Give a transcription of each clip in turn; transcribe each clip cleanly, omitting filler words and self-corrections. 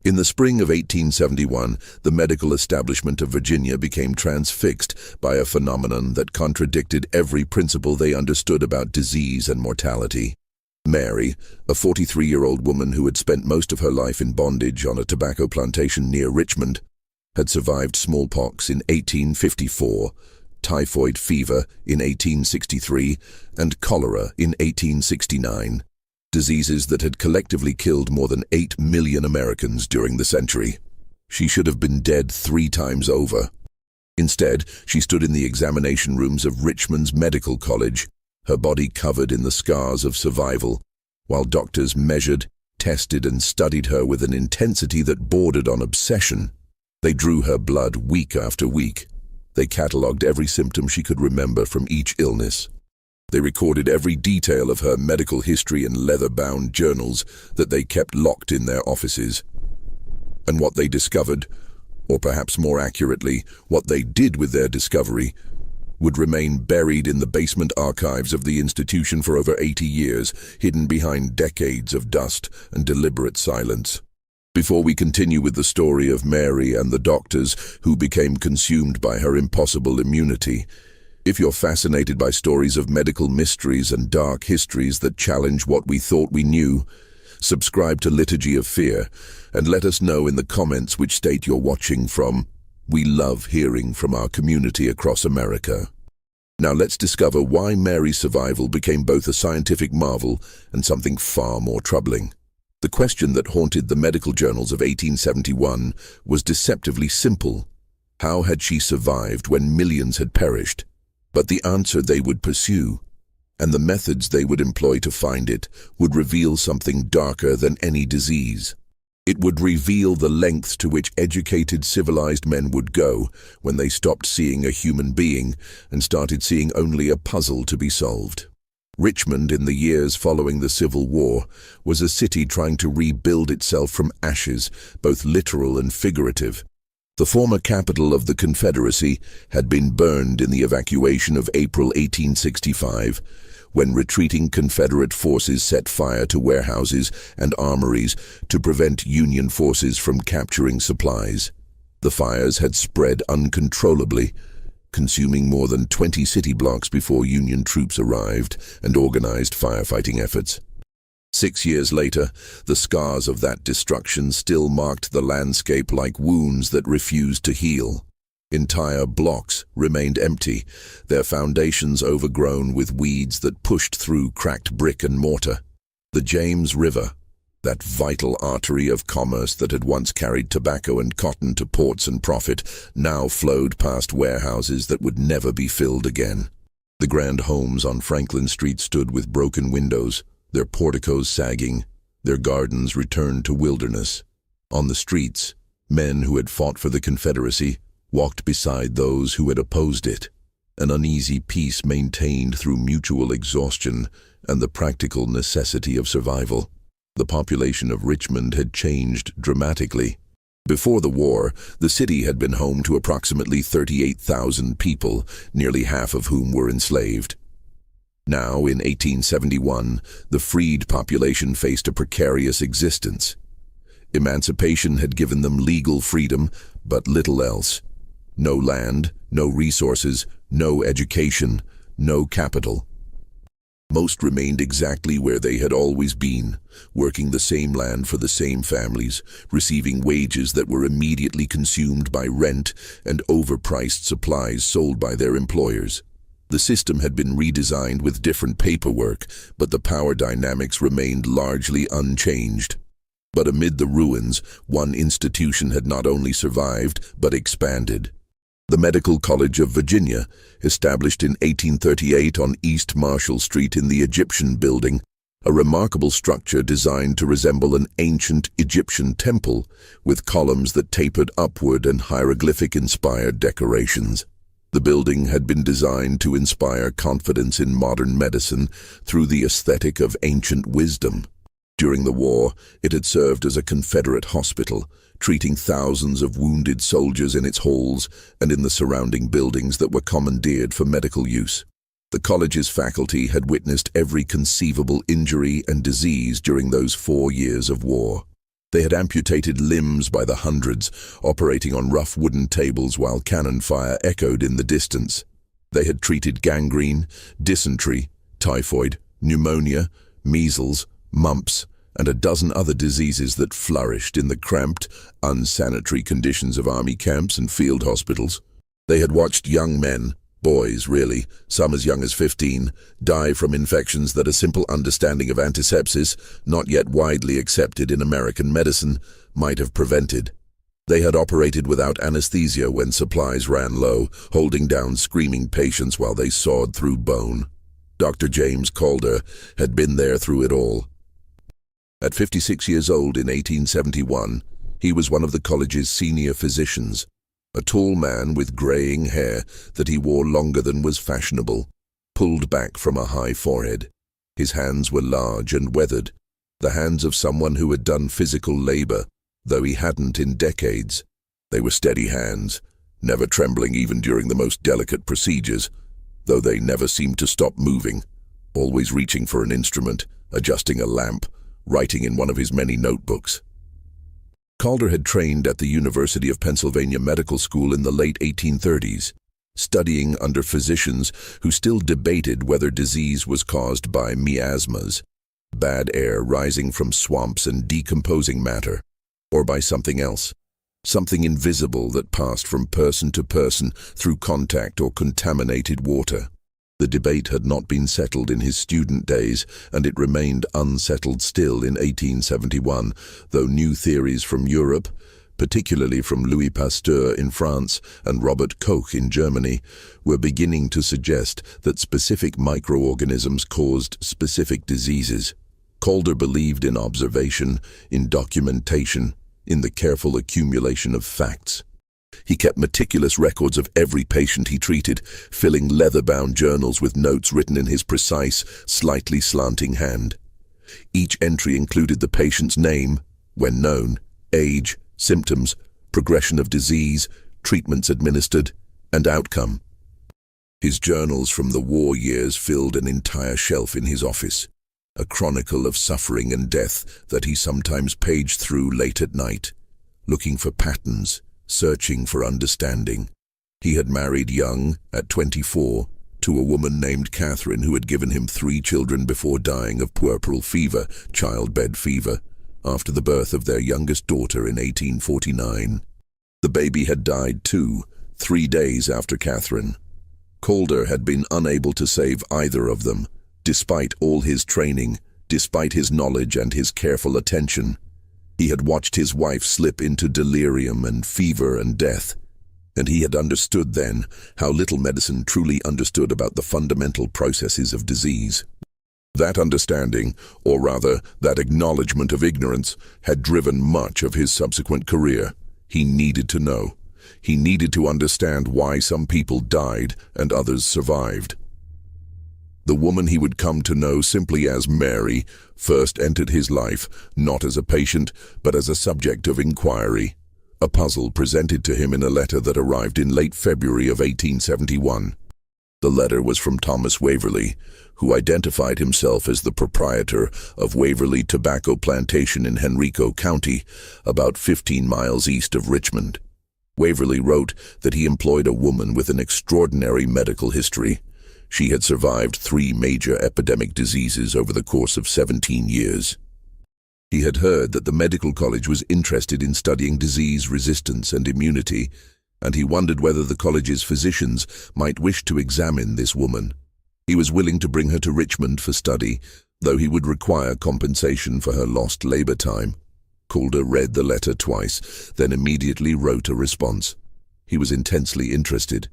In the spring of 1871, the medical establishment of Virginia became transfixed by a phenomenon that contradicted every principle they understood about disease and mortality. Mary, a 43-year-old woman who had spent most of her life in bondage on a tobacco plantation near Richmond, had survived smallpox in 1854, typhoid fever in 1863, and cholera in 1869. Diseases that had collectively killed more than 8 million Americans during the century. She should have been dead 3 times over. Instead, she stood in the examination rooms of Richmond's Medical College, her body covered in the scars of survival, while doctors measured, tested, and studied her with an intensity that bordered on obsession. They drew her blood week after week. They catalogued every symptom she could remember from each illness. They recorded every detail of her medical history in leather-bound journals that they kept locked in their offices. And what they discovered, or perhaps more accurately, what they did with their discovery, would remain buried in the basement archives of the institution for over 80 years, hidden behind decades of dust and deliberate silence. Before we continue with the story of Mary and the doctors who became consumed by her impossible immunity, if you're fascinated by stories of medical mysteries and dark histories that challenge what we thought we knew, subscribe to Liturgy of Fear and let us know in the comments which state you're watching from. We love hearing from our community across America. Now let's discover why Mary's survival became both a scientific marvel and something far more troubling. The question that haunted the medical journals of 1871 was deceptively simple. How had she survived when millions had perished? But the answer they would pursue, and the methods they would employ to find it, would reveal something darker than any disease. It would reveal the lengths to which educated, civilized men would go when they stopped seeing a human being and started seeing only a puzzle to be solved. Richmond, in the years following the Civil War, was a city trying to rebuild itself from ashes, both literal and figurative. The former capital of the Confederacy had been burned in the evacuation of April 1865, when retreating Confederate forces set fire to warehouses and armories to prevent Union forces from capturing supplies. The fires had spread uncontrollably, consuming more than 20 city blocks before Union troops arrived and organized firefighting efforts. 6 years later, the scars of that destruction still marked the landscape like wounds that refused to heal. Entire blocks remained empty, their foundations overgrown with weeds that pushed through cracked brick and mortar. The James River, that vital artery of commerce that had once carried tobacco and cotton to ports and profit, now flowed past warehouses that would never be filled again. The grand homes on Franklin Street stood with broken windows, their porticos sagging, their gardens returned to wilderness. On the streets, men who had fought for the Confederacy walked beside those who had opposed it, an uneasy peace maintained through mutual exhaustion and the practical necessity of survival. The population of Richmond had changed dramatically. Before the war, the city had been home to approximately 38,000 people, nearly half of whom were enslaved. Now, in 1871, the freed population faced a precarious existence. Emancipation had given them legal freedom, but little else. No land, no resources, no education, no capital. Most remained exactly where they had always been, working the same land for the same families, receiving wages that were immediately consumed by rent and overpriced supplies sold by their employers. The system had been redesigned with different paperwork, but the power dynamics remained largely unchanged. But amid the ruins, one institution had not only survived, but expanded. The Medical College of Virginia, established in 1838 on East Marshall Street in the Egyptian Building, a remarkable structure designed to resemble an ancient Egyptian temple, with columns that tapered upward and hieroglyphic-inspired decorations. The building had been designed to inspire confidence in modern medicine through the aesthetic of ancient wisdom. During the war, it had served as a Confederate hospital, treating thousands of wounded soldiers in its halls and in the surrounding buildings that were commandeered for medical use. The college's faculty had witnessed every conceivable injury and disease during those 4 years of war. They had amputated limbs by the hundreds, operating on rough wooden tables while cannon fire echoed in the distance. They had treated gangrene, dysentery, typhoid, pneumonia, measles, mumps, and a dozen other diseases that flourished in the cramped, unsanitary conditions of army camps and field hospitals. They had watched young men, boys really, some as young as 15, die from infections that a simple understanding of antisepsis, not yet widely accepted in American medicine, might have prevented. They had operated without anesthesia when supplies ran low, holding down screaming patients while they sawed through bone. Dr. James Calder had been there through it all. At 56 years old in 1871, he was one of the college's senior physicians, a tall man with graying hair that he wore longer than was fashionable, pulled back from a high forehead. His hands were large and weathered, the hands of someone who had done physical labor, though he hadn't in decades. They were steady hands, never trembling even during the most delicate procedures, though they never seemed to stop moving, always reaching for an instrument, adjusting a lamp, writing in one of his many notebooks. Calder had trained at the University of Pennsylvania Medical School in the late 1830s, studying under physicians who still debated whether disease was caused by miasmas, bad air rising from swamps and decomposing matter, or by something else, something invisible that passed from person to person through contact or contaminated water. The debate had not been settled in his student days, and it remained unsettled still in 1871, though new theories from Europe, particularly from Louis Pasteur in France and Robert Koch in Germany, were beginning to suggest that specific microorganisms caused specific diseases. Calder believed in observation, in documentation, in the careful accumulation of facts. He kept meticulous records of every patient he treated, filling leather-bound journals with notes written in his precise, slightly slanting hand. Each entry included the patient's name, when known, age, symptoms, progression of disease, treatments administered, and outcome. His journals from the war years filled an entire shelf in his office, a chronicle of suffering and death that he sometimes paged through late at night, looking for patterns, searching for understanding. He had married young, at 24, to a woman named Catherine who had given him 3 children before dying of puerperal fever, childbed fever, after the birth of their youngest daughter in 1849. The baby had died too, 3 days after Catherine. Calder had been unable to save either of them, despite all his training, despite his knowledge and his careful attention. He had watched his wife slip into delirium and fever and death, and he had understood then how little medicine truly understood about the fundamental processes of disease. That understanding, or rather, that acknowledgement of ignorance, had driven much of his subsequent career. He needed to know. He needed to understand why some people died and others survived. The woman he would come to know simply as Mary first entered his life, not as a patient, but as a subject of inquiry, a puzzle presented to him in a letter that arrived in late February of 1871. The letter was from Thomas Waverley, who identified himself as the proprietor of Waverley Tobacco Plantation in Henrico County, about 15 miles east of Richmond. Waverley wrote that he employed a woman with an extraordinary medical history. She had survived 3 major epidemic diseases over the course of 17 years. He had heard that the medical college was interested in studying disease resistance and immunity, and he wondered whether the college's physicians might wish to examine this woman. He was willing to bring her to Richmond for study, though he would require compensation for her lost labor time. Calder read the letter twice, then immediately wrote a response. He was intensely interested.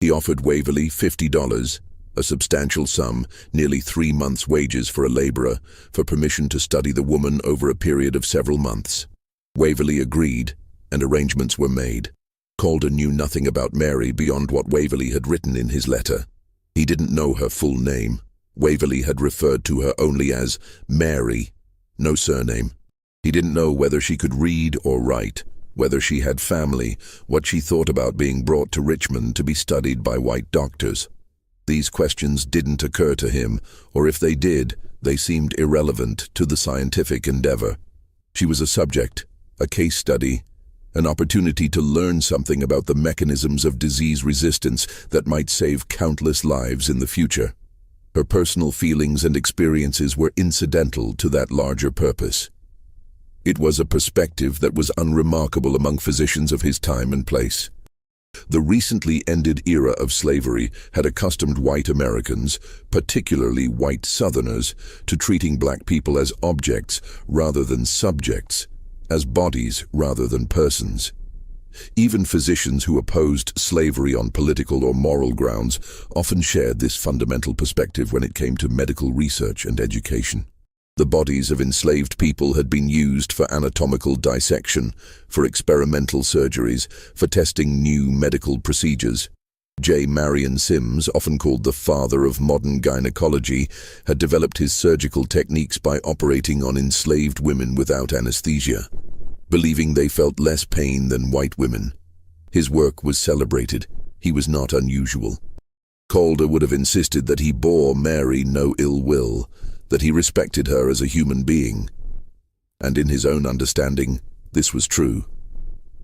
He offered Waverley $50, a substantial sum, nearly 3 months' wages for a laborer, for permission to study the woman over a period of several months. Waverley agreed, and arrangements were made. Calder knew nothing about Mary beyond what Waverley had written in his letter. He didn't know her full name. Waverley had referred to her only as Mary, no surname. He didn't know whether she could read or write, whether she had family, what she thought about being brought to Richmond to be studied by white doctors. These questions didn't occur to him, or if they did, they seemed irrelevant to the scientific endeavor. She was a subject, a case study, an opportunity to learn something about the mechanisms of disease resistance that might save countless lives in the future. Her personal feelings and experiences were incidental to that larger purpose. It was a perspective that was unremarkable among physicians of his time and place. The recently ended era of slavery had accustomed white Americans, particularly white Southerners, to treating black people as objects rather than subjects, as bodies rather than persons. Even physicians who opposed slavery on political or moral grounds often shared this fundamental perspective when it came to medical research and education. The bodies of enslaved people had been used for anatomical dissection, for experimental surgeries, for testing new medical procedures. J. Marion Sims, often called the father of modern gynecology, had developed his surgical techniques by operating on enslaved women without anesthesia, believing they felt less pain than white women. His work was celebrated. He was not unusual. Calder would have insisted that he bore Mary no ill will, that he respected her as a human being. And in his own understanding, this was true.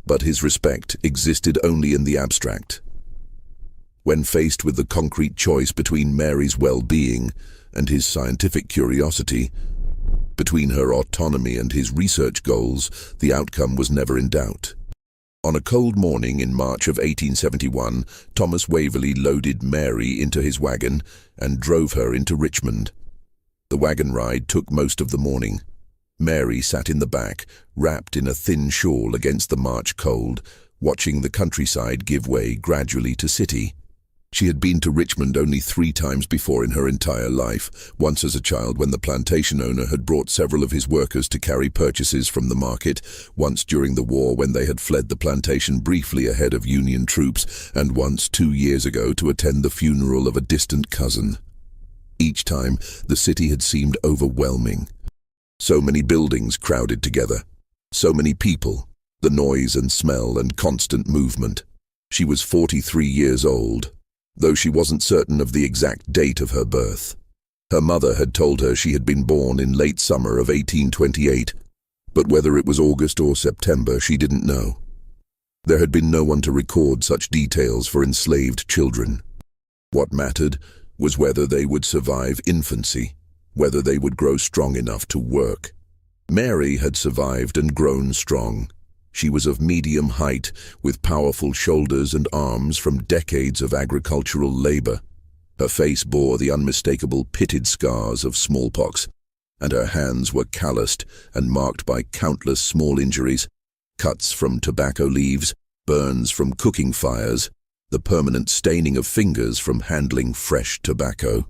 But his respect existed only in the abstract. When faced with the concrete choice between Mary's well-being and his scientific curiosity, between her autonomy and his research goals, the outcome was never in doubt. On a cold morning in March of 1871, Thomas Waverley loaded Mary into his wagon and drove her into Richmond. The wagon ride took most of the morning. Mary sat in the back, wrapped in a thin shawl against the March cold, watching the countryside give way gradually to city. She had been to Richmond only 3 times before in her entire life, once as a child when the plantation owner had brought several of his workers to carry purchases from the market, once during the war when they had fled the plantation briefly ahead of Union troops, and once 2 years ago to attend the funeral of a distant cousin. Each time, the city had seemed overwhelming. So many buildings crowded together. So many people, the noise and smell and constant movement. She was 43 years old, though she wasn't certain of the exact date of her birth. Her mother had told her she had been born in late summer of 1828, but whether it was August or September, she didn't know. There had been no one to record such details for enslaved children. What mattered was whether they would survive infancy, whether they would grow strong enough to work. Mary had survived and grown strong. She was of medium height, with powerful shoulders and arms from decades of agricultural labor. Her face bore the unmistakable pitted scars of smallpox, and her hands were calloused and marked by countless small injuries, cuts from tobacco leaves, burns from cooking fires, the permanent staining of fingers from handling fresh tobacco.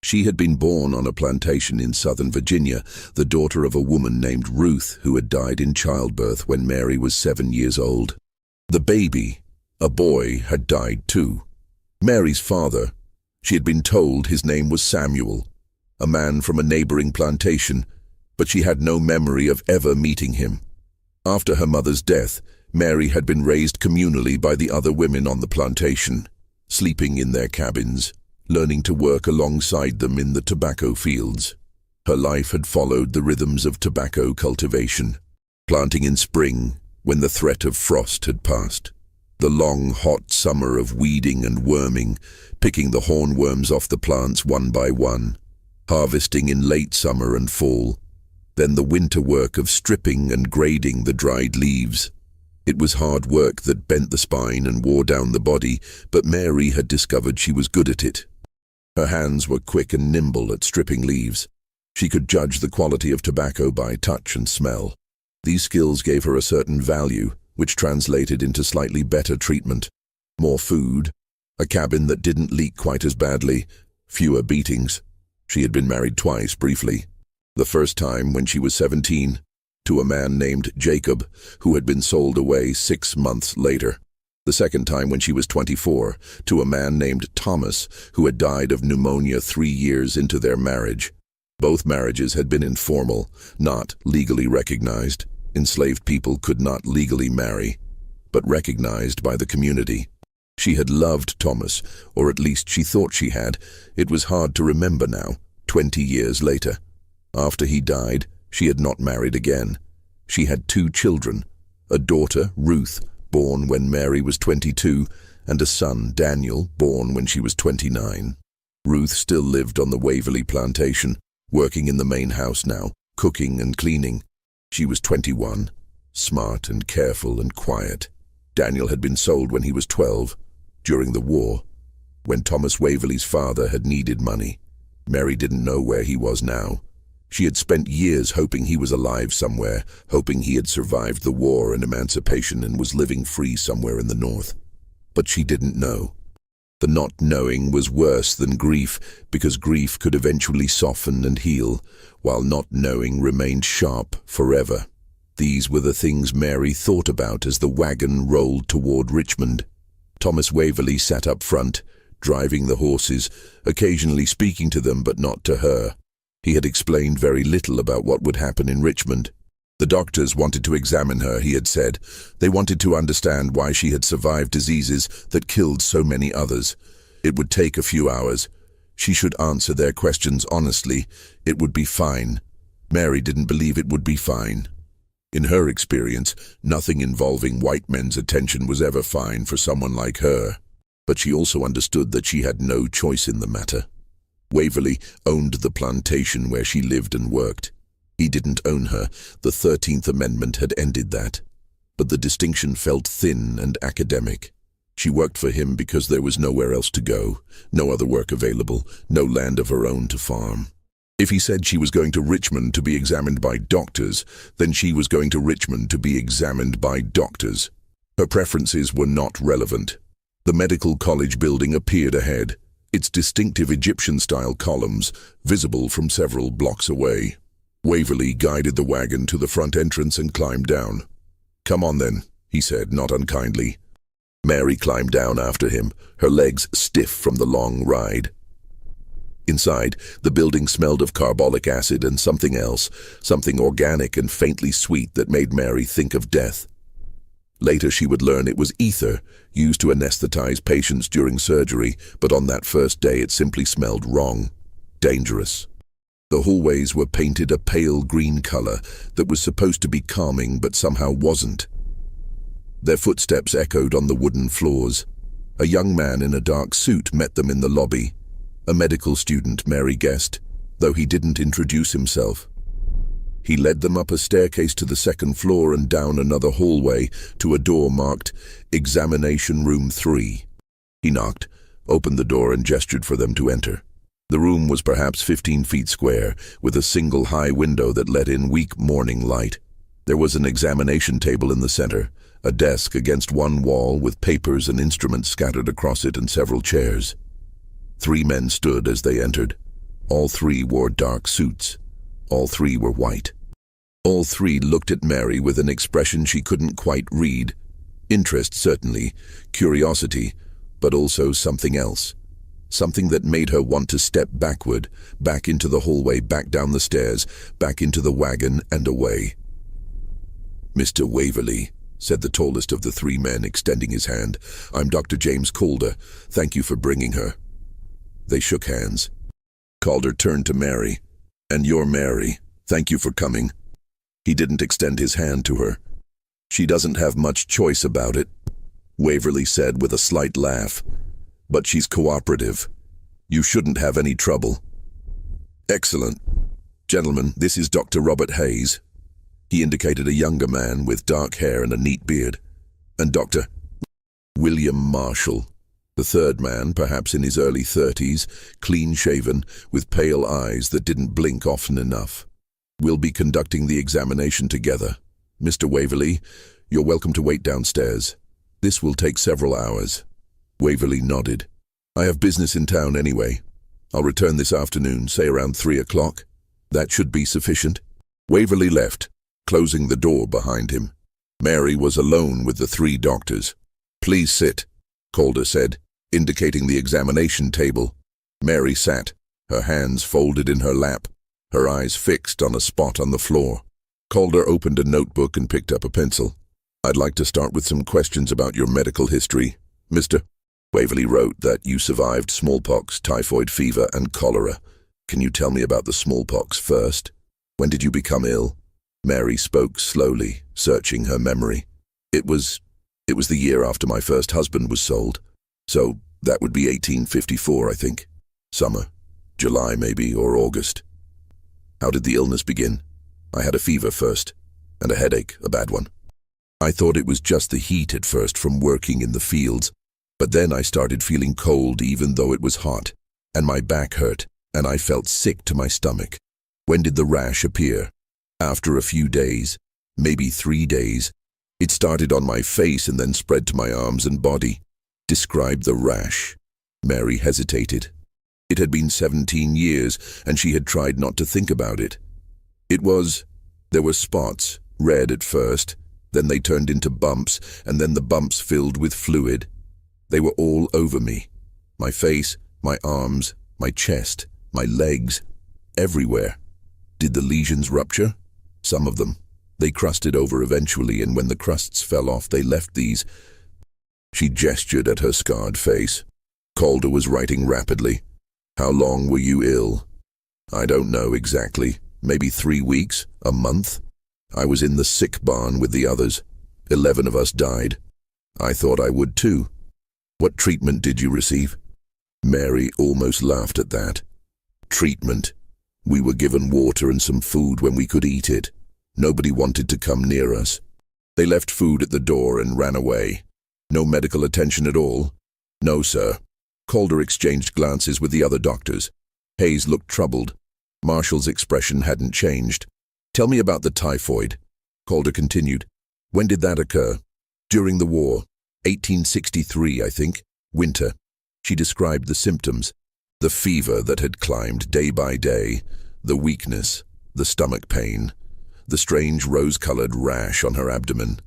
She had been born on a plantation in southern Virginia, the daughter of a woman named Ruth who had died in childbirth when Mary was 7 years old. The baby, a boy, had died too. Mary's father, she had been told his name was Samuel, a man from a neighboring plantation, but she had no memory of ever meeting him. After her mother's death, Mary had been raised communally by the other women on the plantation, sleeping in their cabins, learning to work alongside them in the tobacco fields. Her life had followed the rhythms of tobacco cultivation, planting in spring when the threat of frost had passed, the long hot summer of weeding and worming, picking the hornworms off the plants one by one, harvesting in late summer and fall, then the winter work of stripping and grading the dried leaves. It was hard work that bent the spine and wore down the body, but Mary had discovered she was good at it. Her hands were quick and nimble at stripping leaves. She could judge the quality of tobacco by touch and smell. These skills gave her a certain value, which translated into slightly better treatment, more food, a cabin that didn't leak quite as badly, fewer beatings. She had been married twice, briefly. The first time when she was 17, to a man named Jacob, who had been sold away 6 months later. The second time when she was 24, to a man named Thomas, who had died of pneumonia 3 years into their marriage. Both marriages had been informal, not legally recognized. Enslaved people could not legally marry, but recognized by the community. She had loved Thomas, or at least she thought she had. It was hard to remember now, 20 years later. After he died, she had not married again. She had 2 children, a daughter, Ruth, born when Mary was 22, and a son, Daniel, born when she was 29. Ruth still lived on the Waverley plantation, working in the main house now, cooking and cleaning. She was 21, smart and careful and quiet. Daniel had been sold when he was 12, during the war, when Thomas Waverley's father had needed money. Mary didn't know where he was now. She had spent years hoping he was alive somewhere, hoping he had survived the war and emancipation and was living free somewhere in the north. But she didn't know. The not knowing was worse than grief, because grief could eventually soften and heal, while not knowing remained sharp forever. These were the things Mary thought about as the wagon rolled toward Richmond. Thomas Waverley sat up front, driving the horses, occasionally speaking to them but not to her. He had explained very little about what would happen in Richmond. The doctors wanted to examine her, he had said. They wanted to understand why she had survived diseases that killed so many others. It would take a few hours. She should answer their questions honestly. It would be fine. Mary didn't believe it would be fine. In her experience, nothing involving white men's attention was ever fine for someone like her. But she also understood that she had no choice in the matter. Waverley owned the plantation where she lived and worked. He didn't own her. The 13th Amendment had ended that. But the distinction felt thin and academic. She worked for him because there was nowhere else to go, no other work available, no land of her own to farm. If he said she was going to Richmond to be examined by doctors, then she was going to Richmond to be examined by doctors. Her preferences were not relevant. The medical college building appeared ahead, its distinctive Egyptian-style columns visible from several blocks away. Waverley guided the wagon to the front entrance and climbed down. "Come on then," he said, not unkindly. Mary climbed down after him, her legs stiff from the long ride. Inside, the building smelled of carbolic acid and something else, something organic and faintly sweet that made Mary think of death. Later she would learn it was ether, used to anesthetize patients during surgery, but on that first day it simply smelled wrong, dangerous. The hallways were painted a pale green color that was supposed to be calming but somehow wasn't. Their footsteps echoed on the wooden floors. A young man in a dark suit met them in the lobby. A medical student, Mary guessed, though he didn't introduce himself. He led them up a staircase to the 2nd floor and down another hallway to a door marked Examination Room 3. He knocked, opened the door and gestured for them to enter. The room was perhaps 15 feet square, with a single high window that let in weak morning light. There was an examination table in the center, a desk against one wall with papers and instruments scattered across it and several chairs. 3 men stood as they entered. All 3 wore dark suits. All 3 were white. All 3 looked at Mary with an expression she couldn't quite read. Interest, certainly, curiosity, but also something else. Something that made her want to step backward, back into the hallway, back down the stairs, back into the wagon and away. "Mr. Waverley," said the tallest of the 3 men, extending his hand. "I'm Dr. James Calder. Thank you for bringing her." They shook hands. Calder turned to Mary. "And you're Mary. Thank you for coming." He didn't extend his hand to her. "She doesn't have much choice about it," Waverley said with a slight laugh. "But she's cooperative. You shouldn't have any trouble." "Excellent. Gentlemen, this is Dr. Robert Hayes." He indicated a younger man with dark hair and a neat beard. "And Dr. William Marshall." The 3rd man, perhaps in his early 30s, clean-shaven, with pale eyes that didn't blink often enough. "We'll be conducting the examination together. Mr. Waverley, you're welcome to wait downstairs. This will take several hours." Waverley nodded. "I have business in town anyway. I'll return this afternoon, say around 3 o'clock. That should be sufficient." Waverley left, closing the door behind him. Mary was alone with the 3 doctors. "Please sit," Calder said, indicating the examination table. Mary sat, her hands folded in her lap, her eyes fixed on a spot on the floor. Calder opened a notebook and picked up a pencil. "I'd like to start with some questions about your medical history, Mr. Waverley wrote that you survived smallpox, typhoid fever, and cholera. Can you tell me about the smallpox first? When did you become ill?" Mary spoke slowly, searching her memory. It was the year after my first husband was sold. So that would be 1854, I think. Summer. July maybe, or August. How did the illness begin? I had a fever first, and a headache, a bad one. I thought it was just the heat at first from working in the fields, but then I started feeling cold even though it was hot, and my back hurt, and I felt sick to my stomach. When did the rash appear? After a few days, maybe 3 days. It started on my face and then spread to my arms and body. Describe the rash. Mary hesitated. It had been 17 years, and she had tried not to think about it. There were spots, red at first, then they turned into bumps, and then the bumps filled with fluid. They were all over me. My face, my arms, my chest, my legs, everywhere. Did the lesions rupture? Some of them. They crusted over eventually, and when the crusts fell off, they left these. She gestured at her scarred face. Calder was writing rapidly. How long were you ill? I don't know exactly. Maybe 3 weeks, a month. I was in the sick barn with the others. 11 of us died. I thought I would too. What treatment did you receive? Mary almost laughed at that. Treatment. We were given water and some food when we could eat it. Nobody wanted to come near us. They left food at the door and ran away. No medical attention at all? No, sir. Calder exchanged glances with the other doctors. Hayes looked troubled. Marshall's expression hadn't changed. Tell me about the typhoid. Calder continued. When did that occur? During the war. 1863, I think. Winter. She described the symptoms. The fever that had climbed day by day. The weakness. The stomach pain. The strange rose-colored rash on her abdomen.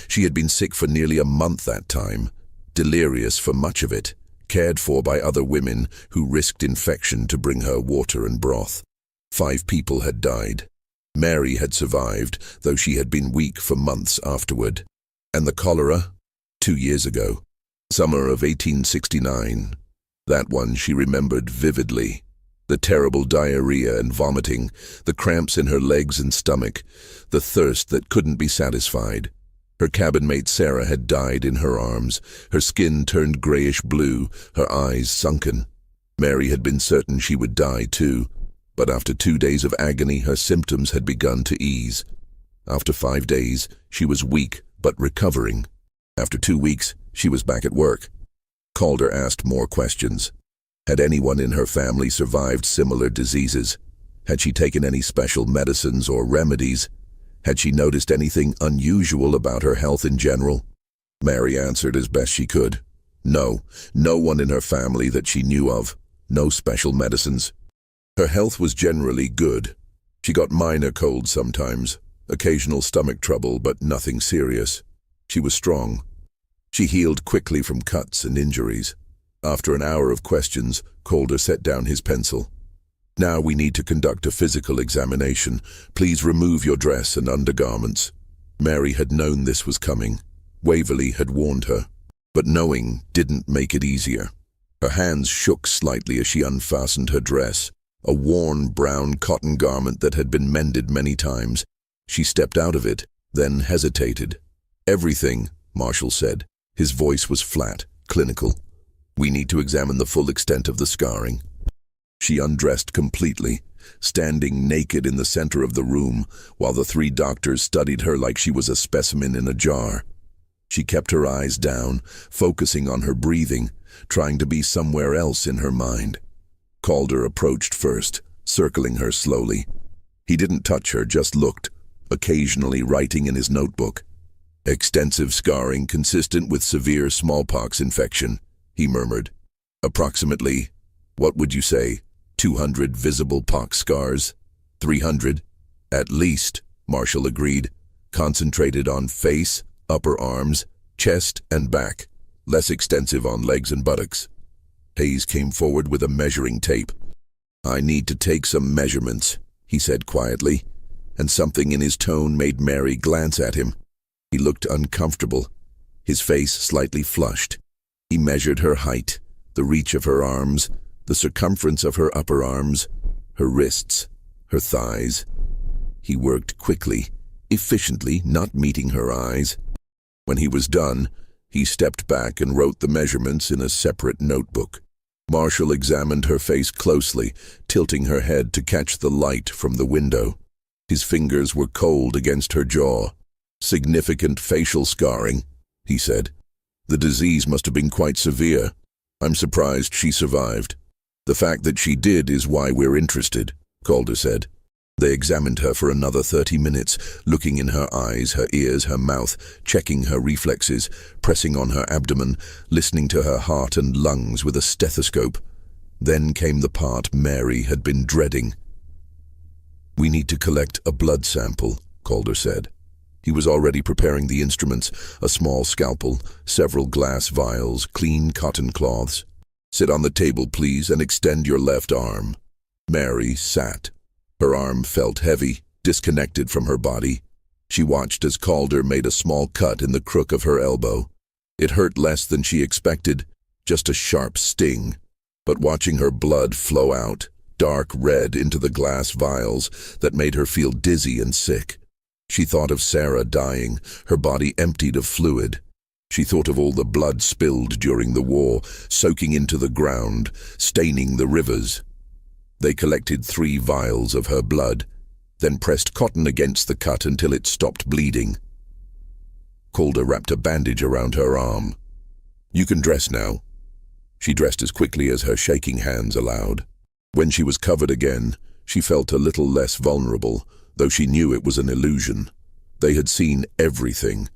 She had been sick for nearly a month that time. Delirious for much of it. Cared for by other women who risked infection to bring her water and broth. 5 people had died. Mary had survived, though she had been weak for months afterward. And the cholera? 2 years ago. Summer of 1869. That one she remembered vividly. The terrible diarrhea and vomiting, the cramps in her legs and stomach, the thirst that couldn't be satisfied. Her cabin mate Sarah had died in her arms, her skin turned grayish-blue, her eyes sunken. Mary had been certain she would die too, but after 2 days of agony her symptoms had begun to ease. After 5 days, she was weak but recovering. After 2 weeks, she was back at work. Calder asked more questions. Had anyone in her family survived similar diseases? Had she taken any special medicines or remedies? Had she noticed anything unusual about her health in general? Mary answered as best she could. No one in her family that she knew of. No special medicines. Her health was generally good. She got minor colds sometimes, occasional stomach trouble, but nothing serious. She was strong. She healed quickly from cuts and injuries. After an hour of questions, Calder set down his pencil. Now we need to conduct a physical examination. Please remove your dress and undergarments. Mary had known this was coming. Waverley had warned her. But knowing didn't make it easier. Her hands shook slightly as she unfastened her dress, a worn brown cotton garment that had been mended many times. She stepped out of it, then hesitated. Everything, Marshall said. His voice was flat, clinical. We need to examine the full extent of the scarring. She undressed completely, standing naked in the center of the room, while the 3 doctors studied her like she was a specimen in a jar. She kept her eyes down, focusing on her breathing, trying to be somewhere else in her mind. Calder approached first, circling her slowly. He didn't touch her, just looked, occasionally writing in his notebook. Extensive scarring consistent with severe smallpox infection, he murmured. Approximately, what would you say, 200 visible pox scars? 300? At least, Marshall agreed, concentrated on face, upper arms, chest, and back, less extensive on legs and buttocks. Hayes came forward with a measuring tape. I need to take some measurements, he said quietly, and something in his tone made Mary glance at him. He looked uncomfortable, his face slightly flushed. He measured her height, the reach of her arms, the circumference of her upper arms, her wrists, her thighs. He worked quickly, efficiently, not meeting her eyes. When he was done, he stepped back and wrote the measurements in a separate notebook. Marshall examined her face closely, tilting her head to catch the light from the window. His fingers were cold against her jaw. "Significant facial scarring," he said. "The disease must have been quite severe. I'm surprised she survived." "The fact that she did is why we're interested," Calder said. They examined her for another 30 minutes, looking in her eyes, her ears, her mouth, checking her reflexes, pressing on her abdomen, listening to her heart and lungs with a stethoscope. Then came the part Mary had been dreading. "We need to collect a blood sample," Calder said. He was already preparing the instruments, a small scalpel, several glass vials, clean cotton cloths. "Sit on the table, please, and extend your left arm." Mary sat. Her arm felt heavy, disconnected from her body. She watched as Calder made a small cut in the crook of her elbow. It hurt less than she expected, just a sharp sting. But watching her blood flow out, dark red into the glass vials, that made her feel dizzy and sick. She thought of Sarah dying, her body emptied of fluid. She thought of all the blood spilled during the war, soaking into the ground, staining the rivers. They collected 3 vials of her blood, then pressed cotton against the cut until it stopped bleeding. Calder wrapped a bandage around her arm. "You can dress now." She dressed as quickly as her shaking hands allowed. When she was covered again, she felt a little less vulnerable, though she knew it was an illusion. They had seen everything.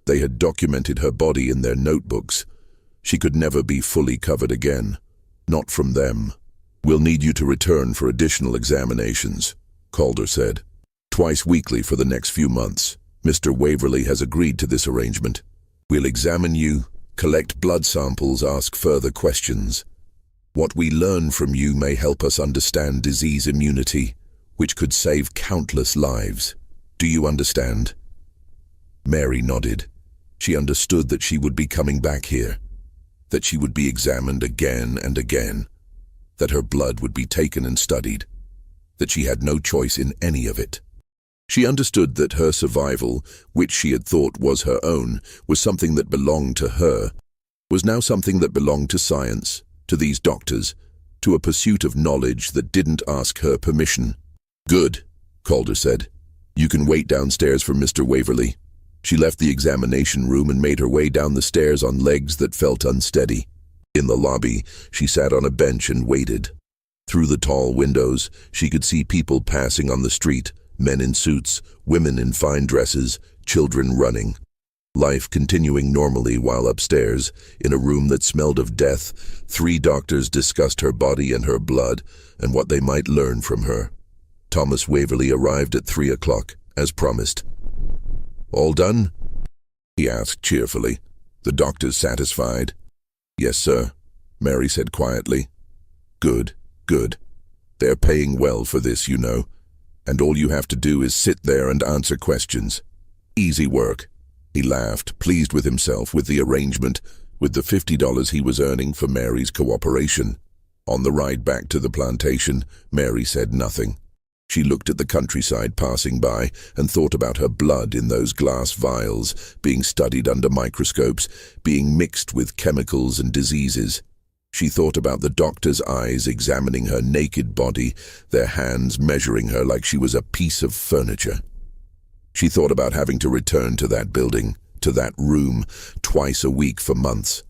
They had documented her body in their notebooks. She could never be fully covered again. Not from them. "We'll need you to return for additional examinations," Calder said. "Twice weekly for the next few months. Mr. Waverley has agreed to this arrangement. We'll examine you, collect blood samples, ask further questions. What we learn from you may help us understand disease immunity, which could save countless lives. Do you understand?" Mary nodded. She understood that she would be coming back here, that she would be examined again and again, that her blood would be taken and studied, that she had no choice in any of it. She understood that her survival, which she had thought was her own, was something that belonged to her, was now something that belonged to science, to these doctors, to a pursuit of knowledge that didn't ask her permission. "Good," Calder said. "You can wait downstairs for Mr. Waverley." She left the examination room and made her way down the stairs on legs that felt unsteady. In the lobby, she sat on a bench and waited. Through the tall windows, she could see people passing on the street, men in suits, women in fine dresses, children running. Life continuing normally while upstairs, in a room that smelled of death, 3 doctors discussed her body and her blood and what they might learn from her. Thomas Waverley arrived at 3 o'clock, as promised. "All done?" he asked cheerfully. The doctors satisfied. "Yes, sir," Mary said quietly. Good. They're paying well for this, you know. And all you have to do is sit there and answer questions. Easy work." He laughed, pleased with himself, with the arrangement, with the $50 he was earning for Mary's cooperation. On the ride back to the plantation, Mary said nothing. She looked at the countryside passing by and thought about her blood in those glass vials, being studied under microscopes, being mixed with chemicals and diseases. She thought about the doctor's eyes examining her naked body, their hands measuring her like she was a piece of furniture. She thought about having to return to that building, to that room, twice a week for months.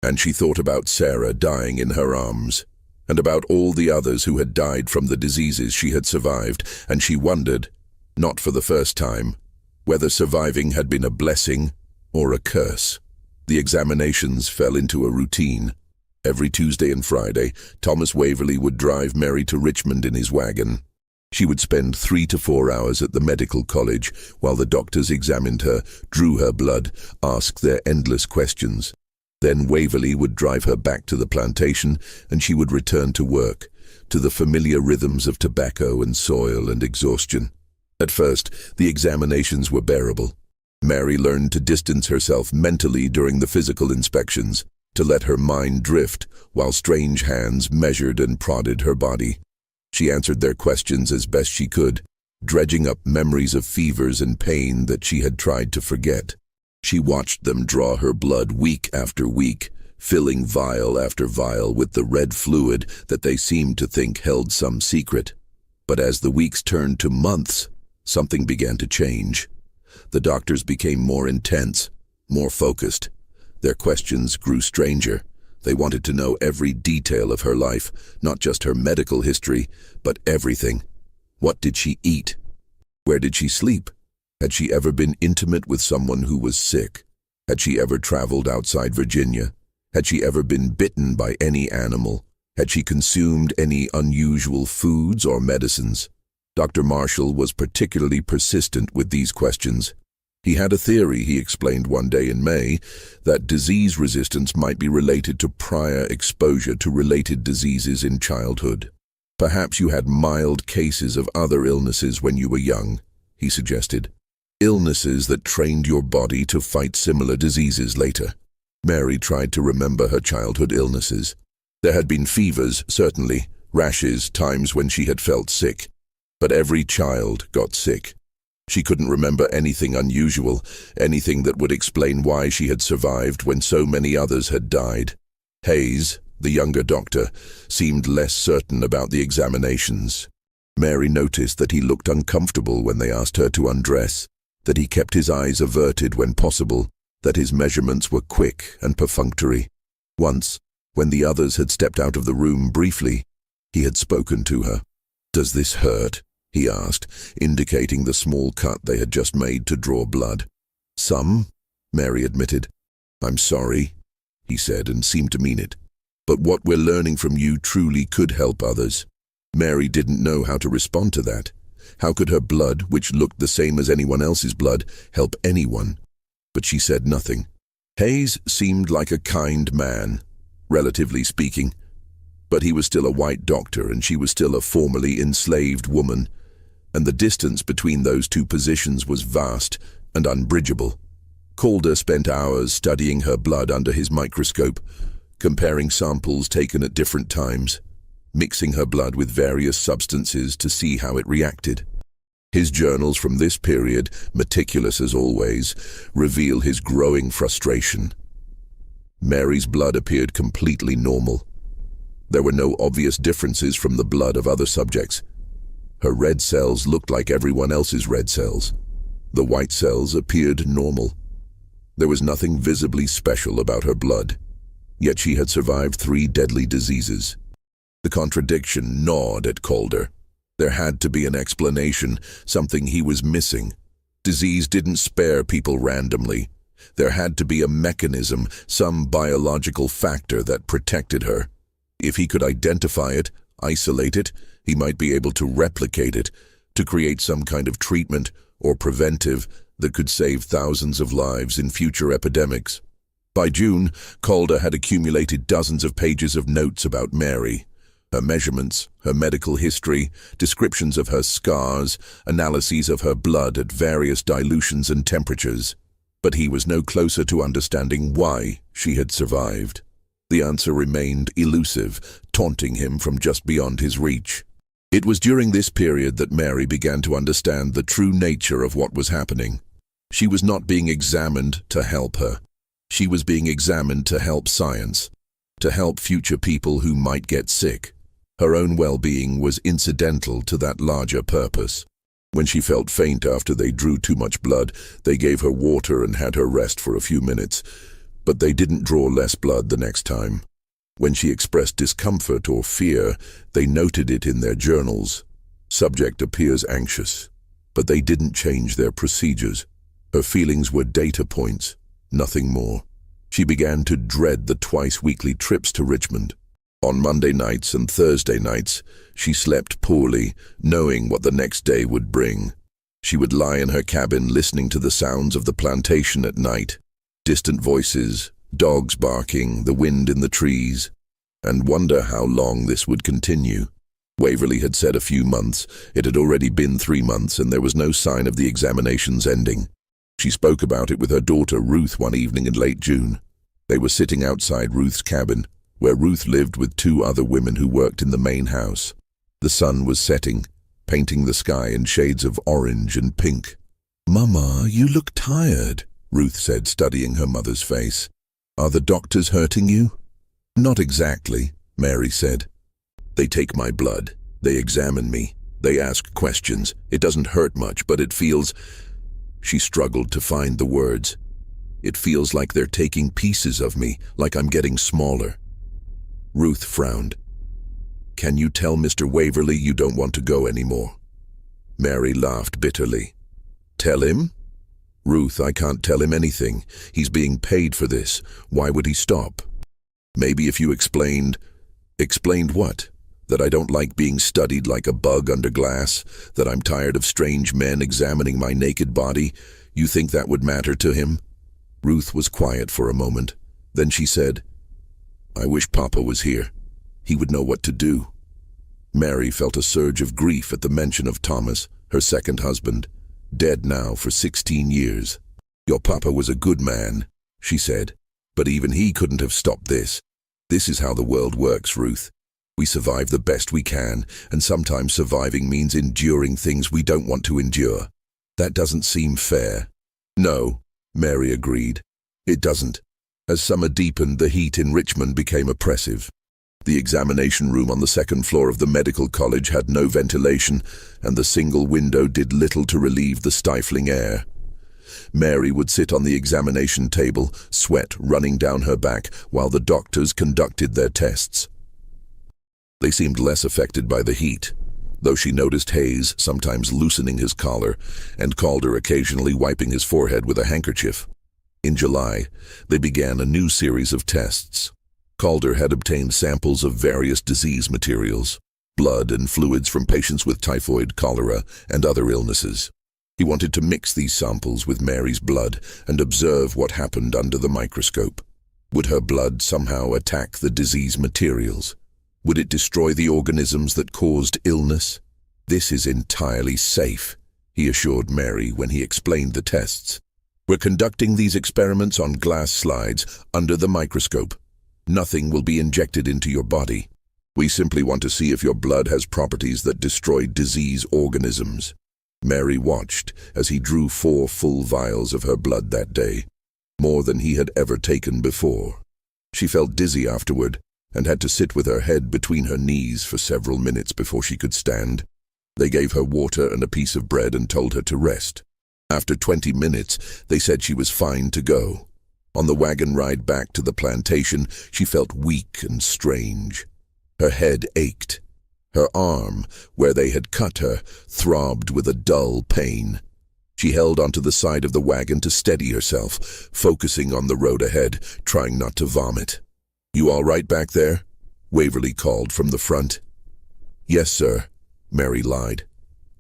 And she thought about Sarah dying in her arms, and about all the others who had died from the diseases she had survived, and she wondered, not for the first time, whether surviving had been a blessing or a curse. The examinations fell into a routine. Every Tuesday and Friday, Thomas Waverley would drive Mary to Richmond in his wagon. She would spend 3 to 4 hours at the medical college while the doctors examined her, drew her blood, asked their endless questions. Then Waverley would drive her back to the plantation, and she would return to work, to the familiar rhythms of tobacco and soil and exhaustion. At first, the examinations were bearable. Mary learned to distance herself mentally during the physical inspections, to let her mind drift while strange hands measured and prodded her body. She answered their questions as best she could, dredging up memories of fevers and pain that she had tried to forget. She watched them draw her blood week after week, filling vial after vial with the red fluid that they seemed to think held some secret. But as the weeks turned to months, something began to change. The doctors became more intense, more focused. Their questions grew stranger. They wanted to know every detail of her life, not just her medical history, but everything. What did she eat? Where did she sleep? Had she ever been intimate with someone who was sick? Had she ever traveled outside Virginia? Had she ever been bitten by any animal? Had she consumed any unusual foods or medicines? Dr. Marshall was particularly persistent with these questions. He had a theory, he explained one day in May, that disease resistance might be related to prior exposure to related diseases in childhood. Perhaps you had mild cases of other illnesses when you were young, he suggested. Illnesses that trained your body to fight similar diseases later. Mary tried to remember her childhood illnesses. There had been fevers, certainly, rashes, times when she had felt sick. But every child got sick. She couldn't remember anything unusual, anything that would explain why she had survived when so many others had died. Hayes, the younger doctor, seemed less certain about the examinations. Mary noticed that he looked uncomfortable when they asked her to undress, that he kept his eyes averted when possible, that his measurements were quick and perfunctory. Once, when the others had stepped out of the room briefly, he had spoken to her. "Does this hurt?" he asked, indicating the small cut they had just made to draw blood. "Some," Mary admitted. "I'm sorry," he said, and seemed to mean it. "But what we're learning from you truly could help others." Mary didn't know how to respond to that. How could her blood, which looked the same as anyone else's blood, help anyone? But she said nothing. Hayes seemed like a kind man, relatively speaking. But he was still a white doctor, and she was still a formerly enslaved woman, and the distance between those two positions was vast and unbridgeable. Calder spent hours studying her blood under his microscope, comparing samples taken at different times, mixing her blood with various substances to see how it reacted. His journals from this period, meticulous as always, reveal his growing frustration. Mary's blood appeared completely normal. There were no obvious differences from the blood of other subjects. Her red cells looked like everyone else's red cells. The white cells appeared normal. There was nothing visibly special about her blood, yet she had survived 3 deadly diseases. The contradiction gnawed at Calder. There had to be an explanation, something he was missing. Disease didn't spare people randomly. There had to be a mechanism, some biological factor that protected her. If he could identify it, isolate it, he might be able to replicate it, to create some kind of treatment or preventive that could save thousands of lives in future epidemics. By June, Calder had accumulated dozens of pages of notes about Mary. Her measurements, her medical history, descriptions of her scars, analyses of her blood at various dilutions and temperatures. But he was no closer to understanding why she had survived. The answer remained elusive, taunting him from just beyond his reach. It was during this period that Mary began to understand the true nature of what was happening. She was not being examined to help her. She was being examined to help science, to help future people who might get sick. Her own well-being was incidental to that larger purpose. When she felt faint after they drew too much blood, they gave her water and had her rest for a few minutes, but they didn't draw less blood the next time. When she expressed discomfort or fear, they noted it in their journals. Subject appears anxious, but they didn't change their procedures. Her feelings were data points, nothing more. She began to dread the twice-weekly trips to Richmond. On Monday nights and Thursday nights, she slept poorly, knowing what the next day would bring. She would lie in her cabin listening to the sounds of the plantation at night, distant voices, dogs barking, the wind in the trees, and wonder how long this would continue. Waverley had said a few months. It had already been 3 months, and there was no sign of the examinations ending. She spoke about it with her daughter Ruth one evening in late June. They were sitting outside Ruth's cabin, where Ruth lived with 2 other women who worked in the main house. The sun was setting. painting the sky in shades of orange and pink. "Mama, you look tired," Ruth said, studying her mother's face. "Are the doctors hurting you?" "Not exactly," Mary said. "They take my blood. They examine me. They ask questions. It doesn't hurt much, but it feels—" She struggled to find the words. "It feels like they're taking pieces of me, like I'm getting smaller." Ruth frowned. "Can you tell Mr. Waverly you don't want to go anymore?" Mary laughed bitterly. "Tell him?" "Ruth, I can't tell him anything. He's being paid for this. Why would he stop?" "Maybe if you explained—" "Explained what? That I don't like being studied like a bug under glass? That I'm tired of strange men examining my naked body? You think that would matter to him?" Ruth was quiet for a moment. Then she said, "I wish Papa was here. He would know what to do." Mary felt a surge of grief at the mention of Thomas, her second husband, dead now for 16 years. "Your papa was a good man," she said, "but even he couldn't have stopped this. This is how the world works, Ruth. We survive the best we can, and sometimes surviving means enduring things we don't want to endure. That doesn't seem fair." "No," Mary agreed. "It doesn't." As summer deepened, the heat in Richmond became oppressive. The examination room on the second floor of the medical college had no ventilation, and the single window did little to relieve the stifling air. Mary would sit on the examination table, sweat running down her back, while the doctors conducted their tests. They seemed less affected by the heat, though she noticed Hayes sometimes loosening his collar, and Calder occasionally wiping his forehead with a handkerchief. In July, they began a new series of tests. Calder had obtained samples of various disease materials, blood and fluids from patients with typhoid, cholera, and other illnesses. He wanted to mix these samples with Mary's blood and observe what happened under the microscope. Would her blood somehow attack the disease materials? Would it destroy the organisms that caused illness? "This is entirely safe," he assured Mary when he explained the tests. "We're conducting these experiments on glass slides under the microscope. Nothing will be injected into your body. We simply want to see if your blood has properties that destroy disease organisms." Mary watched as he drew 4 full vials of her blood that day, more than he had ever taken before. She felt dizzy afterward and had to sit with her head between her knees for several minutes before she could stand. They gave her water and a piece of bread and told her to rest. After 20 minutes, they said she was fine to go. On the wagon ride back to the plantation, she felt weak and strange. Her head ached. Her arm, where they had cut her, throbbed with a dull pain. She held onto the side of the wagon to steady herself, focusing on the road ahead, trying not to vomit. "You all right back there?" Waverly called from the front. "Yes, sir," Mary lied.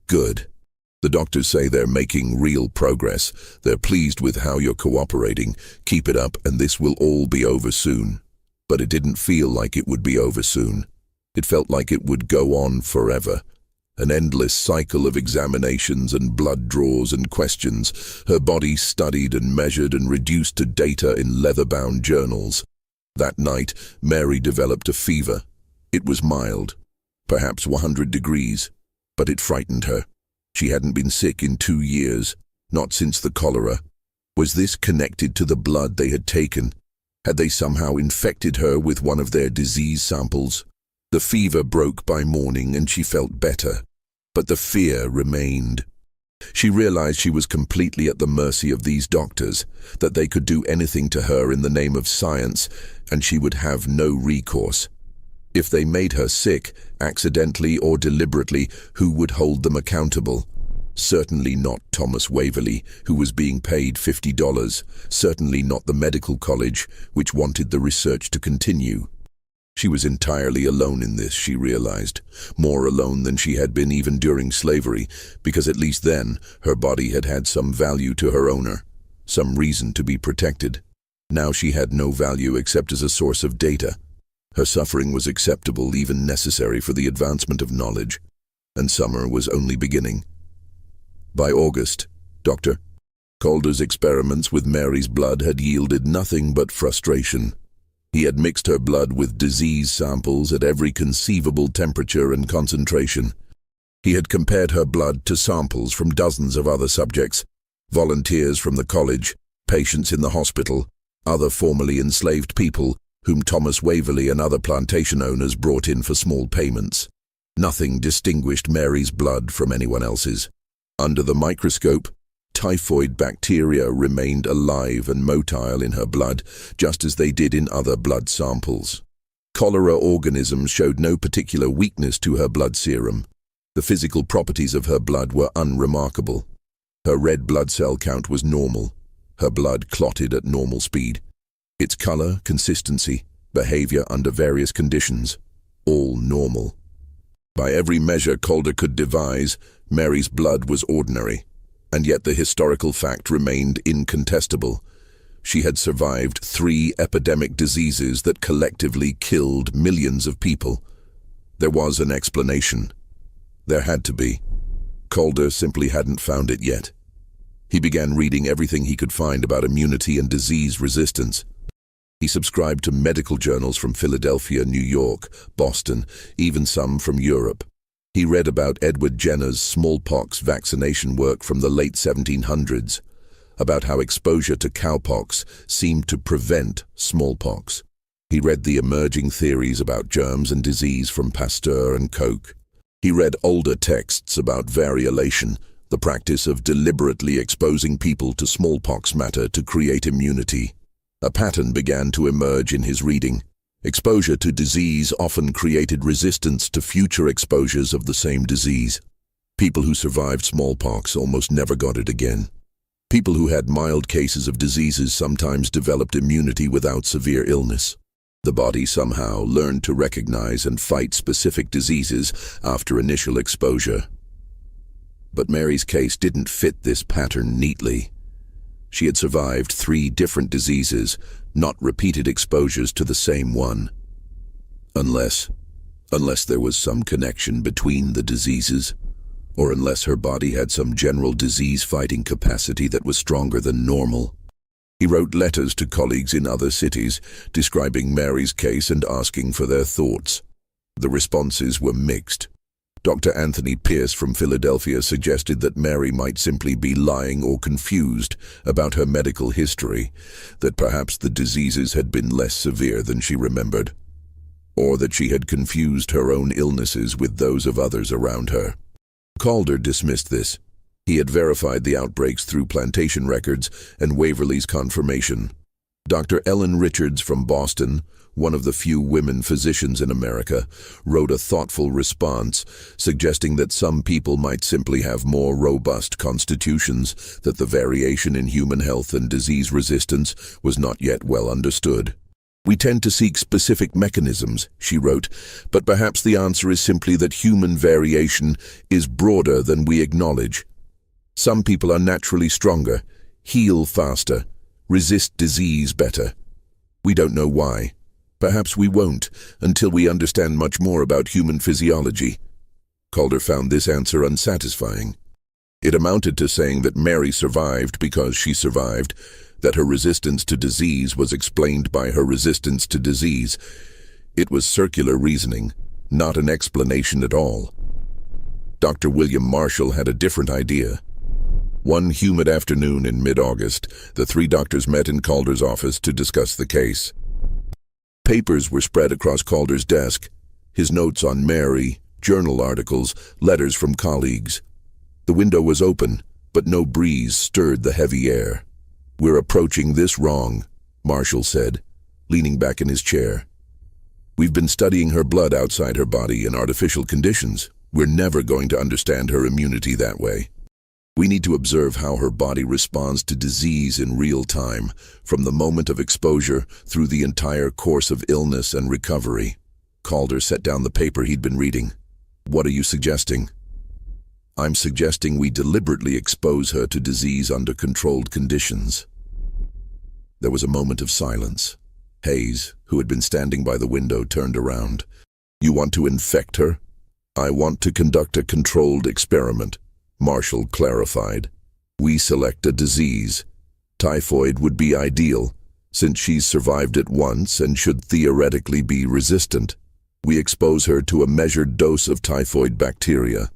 "Good. The doctors say they're making real progress. They're pleased with how you're cooperating. Keep it up and this will all be over soon." But it didn't feel like it would be over soon. It felt like it would go on forever. An endless cycle of examinations and blood draws and questions, her body studied and measured and reduced to data in leather-bound journals. That night, Mary developed a fever. It was mild, perhaps 100 degrees, but it frightened her. She hadn't been sick in 2 years, not since the cholera. Was this connected to the blood they had taken? Had they somehow infected her with one of their disease samples? The fever broke by morning and she felt better, but the fear remained. She realized she was completely at the mercy of these doctors, that they could do anything to her in the name of science, and she would have no recourse. If they made her sick, accidentally or deliberately, who would hold them accountable? Certainly not Thomas Waverly, who was being paid $50. Certainly not the medical college, which wanted the research to continue. She was entirely alone in this, she realized, more alone than she had been even during slavery, because at least then her body had had some value to her owner, some reason to be protected. Now she had no value except as a source of data. Her suffering was acceptable, even necessary for the advancement of knowledge, and summer was only beginning. By August, Dr. Calder's experiments with Mary's blood had yielded nothing but frustration. He had mixed her blood with disease samples at every conceivable temperature and concentration. He had compared her blood to samples from dozens of other subjects, volunteers from the college, patients in the hospital, other formerly enslaved people whom Thomas Waverley and other plantation owners brought in for small payments. Nothing distinguished Mary's blood from anyone else's. Under the microscope, typhoid bacteria remained alive and motile in her blood, just as they did in other blood samples. Cholera organisms showed no particular weakness to her blood serum. The physical properties of her blood were unremarkable. Her red blood cell count was normal. Her blood clotted at normal speed. Its color, consistency, behavior under various conditions, all normal. By every measure Calder could devise, Mary's blood was ordinary, and yet the historical fact remained incontestable. She had survived 3 epidemic diseases that collectively killed millions of people. There was an explanation. There had to be. Calder simply hadn't found it yet. He began reading everything he could find about immunity and disease resistance. He subscribed to medical journals from Philadelphia, New York, Boston, even some from Europe. He read about Edward Jenner's smallpox vaccination work from the late 1700s, about how exposure to cowpox seemed to prevent smallpox. He read the emerging theories about germs and disease from Pasteur and Koch. He read older texts about variolation, the practice of deliberately exposing people to smallpox matter to create immunity. A pattern began to emerge in his reading. Exposure to disease often created resistance to future exposures of the same disease. People who survived smallpox almost never got it again. People who had mild cases of diseases sometimes developed immunity without severe illness. The body somehow learned to recognize and fight specific diseases after initial exposure. But Mary's case didn't fit this pattern neatly. She had survived 3 different diseases, not repeated exposures to the same one. Unless there was some connection between the diseases, or unless her body had some general disease-fighting capacity that was stronger than normal. He wrote letters to colleagues in other cities, describing Mary's case and asking for their thoughts. The responses were mixed. Dr. Anthony Pierce from Philadelphia suggested that Mary might simply be lying or confused about her medical history, that perhaps the diseases had been less severe than she remembered, or that she had confused her own illnesses with those of others around her. Calder dismissed this. He had verified the outbreaks through plantation records and Waverley's confirmation. Dr. Ellen Richards from Boston, one of the few women physicians in America, wrote a thoughtful response, suggesting that some people might simply have more robust constitutions, that the variation in human health and disease resistance was not yet well understood. We tend to seek specific mechanisms, she wrote, but perhaps the answer is simply that human variation is broader than we acknowledge. Some people are naturally stronger, heal faster, resist disease better. We don't know why. Perhaps we won't until we understand much more about human physiology. Calder found this answer unsatisfying. It amounted to saying that Mary survived because she survived, that her resistance to disease was explained by her resistance to disease. It was circular reasoning, not an explanation at all. Dr. William Marshall had a different idea. One humid afternoon in mid-August, the 3 doctors met in Calder's office to discuss the case. Papers were spread across Calder's desk, his notes on Mary, journal articles, letters from colleagues. The window was open, but no breeze stirred the heavy air. "We're approaching this wrong," Marshall said, leaning back in his chair. "We've been studying her blood outside her body in artificial conditions. We're never going to understand her immunity that way. We need to observe how her body responds to disease in real time, from the moment of exposure through the entire course of illness and recovery." Calder set down the paper he'd been reading. "What are you suggesting?" "I'm suggesting we deliberately expose her to disease under controlled conditions." There was a moment of silence. Hayes, who had been standing by the window, turned around. "You want to infect her?" "I want to conduct a controlled experiment," Marshall clarified. "We select a disease. Typhoid would be ideal, since she's survived it once and should theoretically be resistant. We expose her to a measured dose of typhoid bacteria.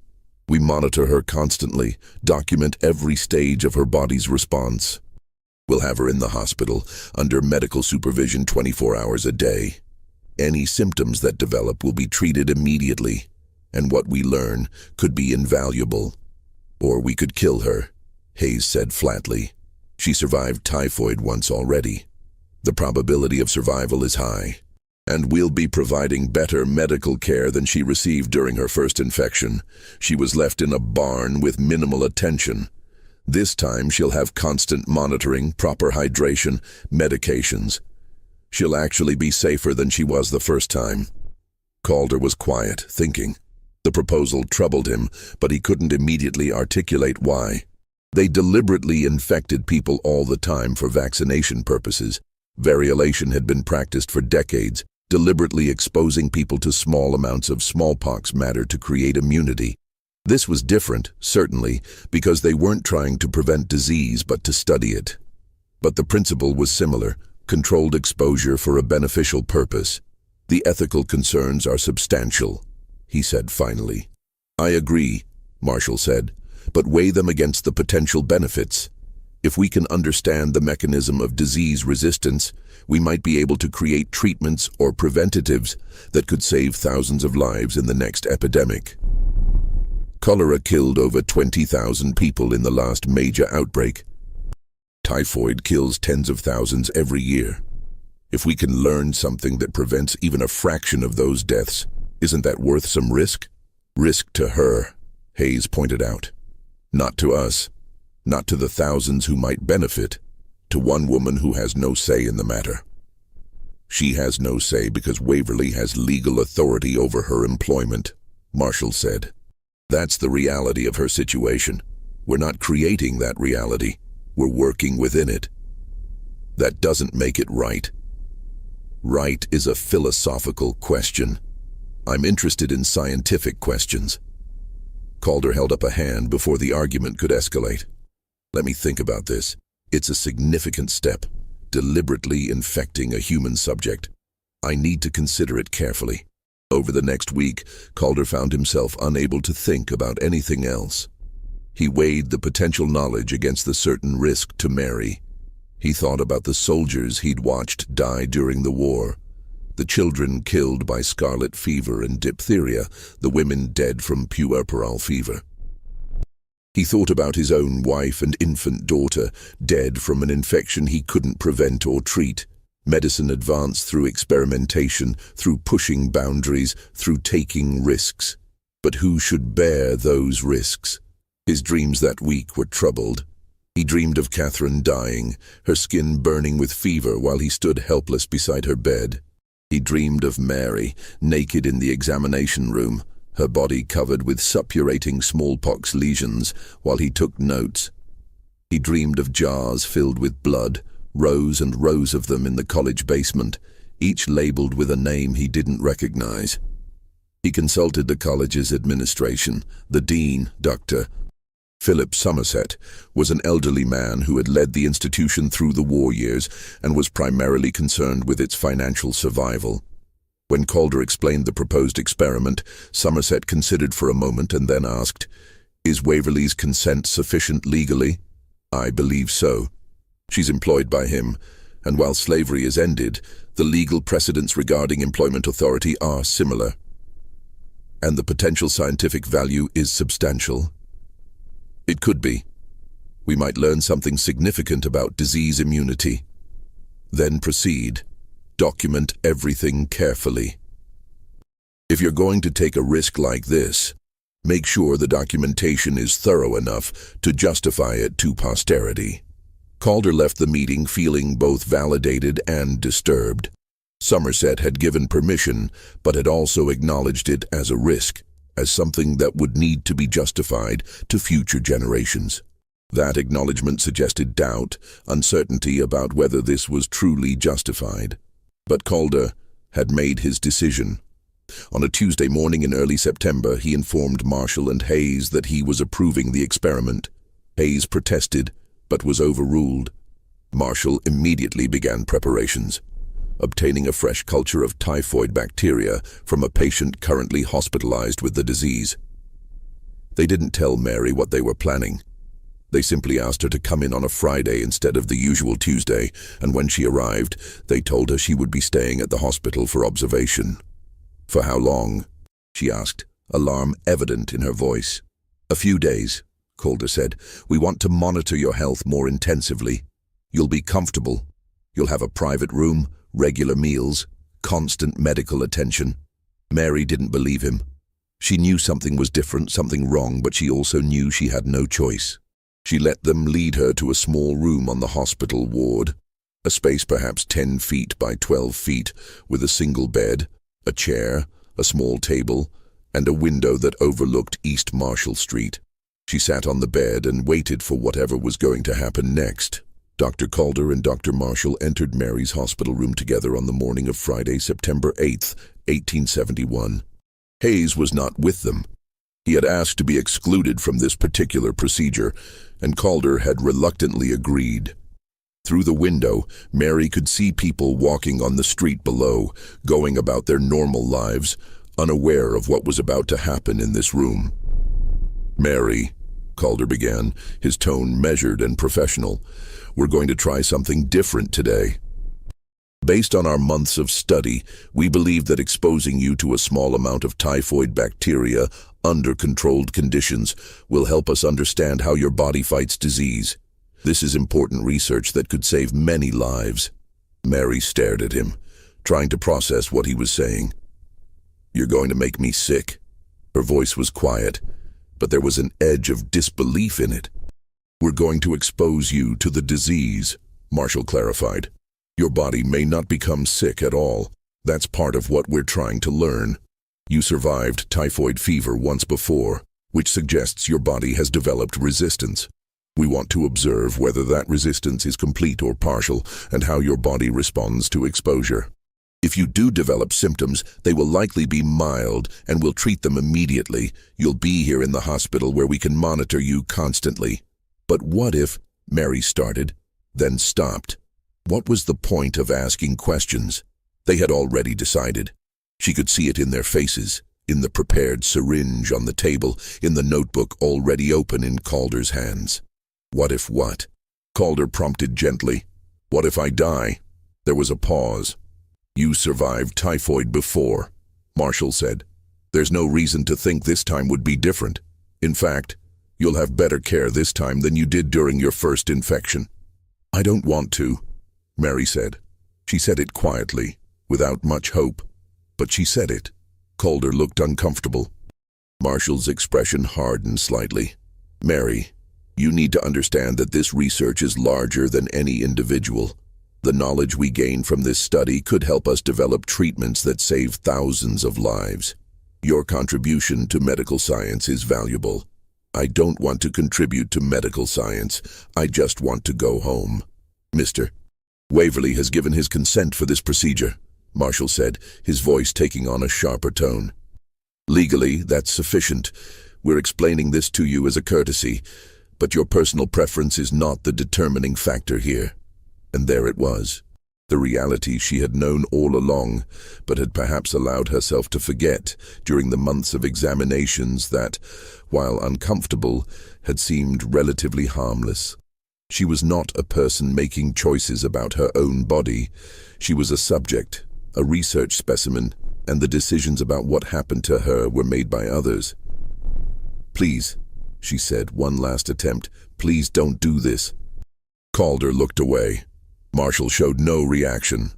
We monitor her constantly, document every stage of her body's response. We'll have her in the hospital, under medical supervision 24 hours a day. Any symptoms that develop will be treated immediately, and what we learn could be invaluable. Or we could kill her, Hayes said flatly. She survived typhoid once already. The probability of survival is high, and we'll be providing better medical care than she received during her first infection. She was left in a barn with minimal attention. This time she'll have constant monitoring, proper hydration, medications. She'll actually be safer than she was the first time. Calder was quiet, thinking. The proposal troubled him, but he couldn't immediately articulate why. They deliberately infected people all the time for vaccination purposes. Variolation had been practiced for decades, deliberately exposing people to small amounts of smallpox matter to create immunity. This was different, certainly, because they weren't trying to prevent disease but to study it. But the principle was similar, controlled exposure for a beneficial purpose. The ethical concerns are substantial, he said finally. I agree, Marshall said, but weigh them against the potential benefits. If we can understand the mechanism of disease resistance, we might be able to create treatments or preventatives that could save thousands of lives in the next epidemic. Cholera killed over 20,000 people in the last major outbreak. Typhoid kills tens of thousands every year. If we can learn something that prevents even a fraction of those deaths, isn't that worth some risk? Risk to her, Hayes pointed out. Not to us. Not to the thousands who might benefit. To one woman who has no say in the matter. She has no say because Waverly has legal authority over her employment, Marshall said. That's the reality of her situation. We're not creating that reality. We're working within it. That doesn't make it right. Right is a philosophical question. I'm interested in scientific questions. Calder held up a hand before the argument could escalate. Let me think about this. It's a significant step, deliberately infecting a human subject. I need to consider it carefully. Over the next week, Calder found himself unable to think about anything else. He weighed the potential knowledge against the certain risk to Mary. He thought about the soldiers he'd watched die during the war, the children killed by scarlet fever and diphtheria, the women dead from puerperal fever. He thought about his own wife and infant daughter, dead from an infection he couldn't prevent or treat. Medicine advanced through experimentation, through pushing boundaries, through taking risks. But who should bear those risks? His dreams that week were troubled. He dreamed of Catherine dying, her skin burning with fever while he stood helpless beside her bed. He dreamed of Mary, naked in the examination room, her body covered with suppurating smallpox lesions, while he took notes. He dreamed of jars filled with blood, rows and rows of them in the college basement, each labeled with a name he didn't recognize. He consulted the college's administration. The dean, Dr. Philip Somerset, was an elderly man who had led the institution through the war years and was primarily concerned with its financial survival. When Calder explained the proposed experiment, Somerset considered for a moment and then asked, "Is Waverly's consent sufficient legally?" "I believe so. She's employed by him, and while slavery is ended, the legal precedents regarding employment authority are similar. And the potential scientific value is substantial." "It could be. We might learn something significant about disease immunity. Then proceed. Document everything carefully. If you're going to take a risk like this, make sure the documentation is thorough enough to justify it to posterity." Calder left the meeting feeling both validated and disturbed. Somerset had given permission, but had also acknowledged it as a risk, as something that would need to be justified to future generations. That acknowledgement suggested doubt, uncertainty about whether this was truly justified. But Calder had made his decision. On a Tuesday morning in early September, he informed Marshall and Hayes that he was approving the experiment. Hayes protested, but was overruled. Marshall immediately began preparations, obtaining a fresh culture of typhoid bacteria from a patient currently hospitalized with the disease. They didn't tell Mary what they were planning. They simply asked her to come in on a Friday instead of the usual Tuesday, and when she arrived, they told her she would be staying at the hospital for observation. "For how long?" she asked, alarm evident in her voice. "A few days," Calder said. "We want to monitor your health more intensively. You'll be comfortable. You'll have a private room, regular meals, constant medical attention." Mary didn't believe him. She knew something was different, something wrong, but she also knew she had no choice. She let them lead her to a small room on the hospital ward, a space perhaps 10 feet by 12 feet, with a single bed, a chair, a small table, and a window that overlooked East Marshall Street. She sat on the bed and waited for whatever was going to happen next. Dr. Calder and Dr. Marshall entered Mary's hospital room together on the morning of Friday, September 8th, 1871. Hayes was not with them. He had asked to be excluded from this particular procedure, and Calder had reluctantly agreed. Through the window, Mary could see people walking on the street below, going about their normal lives, unaware of what was about to happen in this room. "Mary," Calder began, his tone measured and professional, "we're going to try something different today. Based on our months of study, we believe that exposing you to a small amount of typhoid bacteria under controlled conditions will help us understand how your body fights disease. This is important research that could save many lives." Mary stared at him, trying to process what he was saying. "You're going to make me sick." Her voice was quiet, but there was an edge of disbelief in it. "We're going to expose you to the disease," Marshall clarified. "Your body may not become sick at all. That's part of what we're trying to learn. You survived typhoid fever once before, which suggests your body has developed resistance. We want to observe whether that resistance is complete or partial and how your body responds to exposure. If you do develop symptoms, they will likely be mild and we'll treat them immediately. You'll be here in the hospital where we can monitor you constantly." "But what if—" Mary started, then stopped. What was the point of asking questions? They had already decided. She could see it in their faces, in the prepared syringe on the table, in the notebook already open in Calder's hands. "What if what?" Calder prompted gently. "What if I die?" There was a pause. "You survived typhoid before," Marshall said. "There's no reason to think this time would be different. In fact, you'll have better care this time than you did during your first infection." "I don't want to," Mary said. She said it quietly, without much hope, but she said it. Calder looked uncomfortable. Marshall's expression hardened slightly. "Mary, you need to understand that this research is larger than any individual. The knowledge we gain from this study could help us develop treatments that save thousands of lives. Your contribution to medical science is valuable. I don't want to contribute to medical science. I just want to go home. Mr. Waverly has given his consent for this procedure," Marshall said, his voice taking on a sharper tone. "Legally, that's sufficient. We're explaining this to you as a courtesy, but your personal preference is not the determining factor here." And there it was, the reality she had known all along, but had perhaps allowed herself to forget during the months of examinations that, while uncomfortable, had seemed relatively harmless. She was not a person making choices about her own body. She was a subject, a research specimen, and the decisions about what happened to her were made by others. "Please," she said, one last attempt, "please don't do this." Calder looked away. Marshall showed no reaction.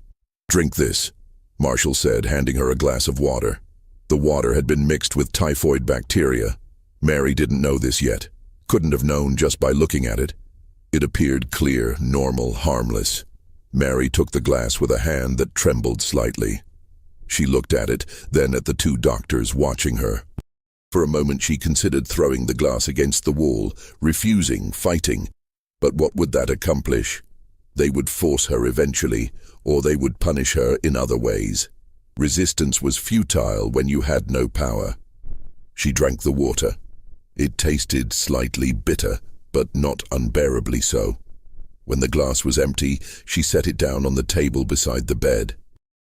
"Drink this," Marshall said, handing her a glass of water. The water had been mixed with typhoid bacteria. Mary didn't know this yet, couldn't have known just by looking at it. It appeared clear, normal, harmless. Mary took the glass with a hand that trembled slightly. She looked at it, then at the two doctors watching her. For a moment she considered throwing the glass against the wall, refusing, fighting. But what would that accomplish? They would force her eventually, or they would punish her in other ways. Resistance was futile when you had no power. She drank the water. It tasted slightly bitter, but not unbearably so. When the glass was empty, she set it down on the table beside the bed.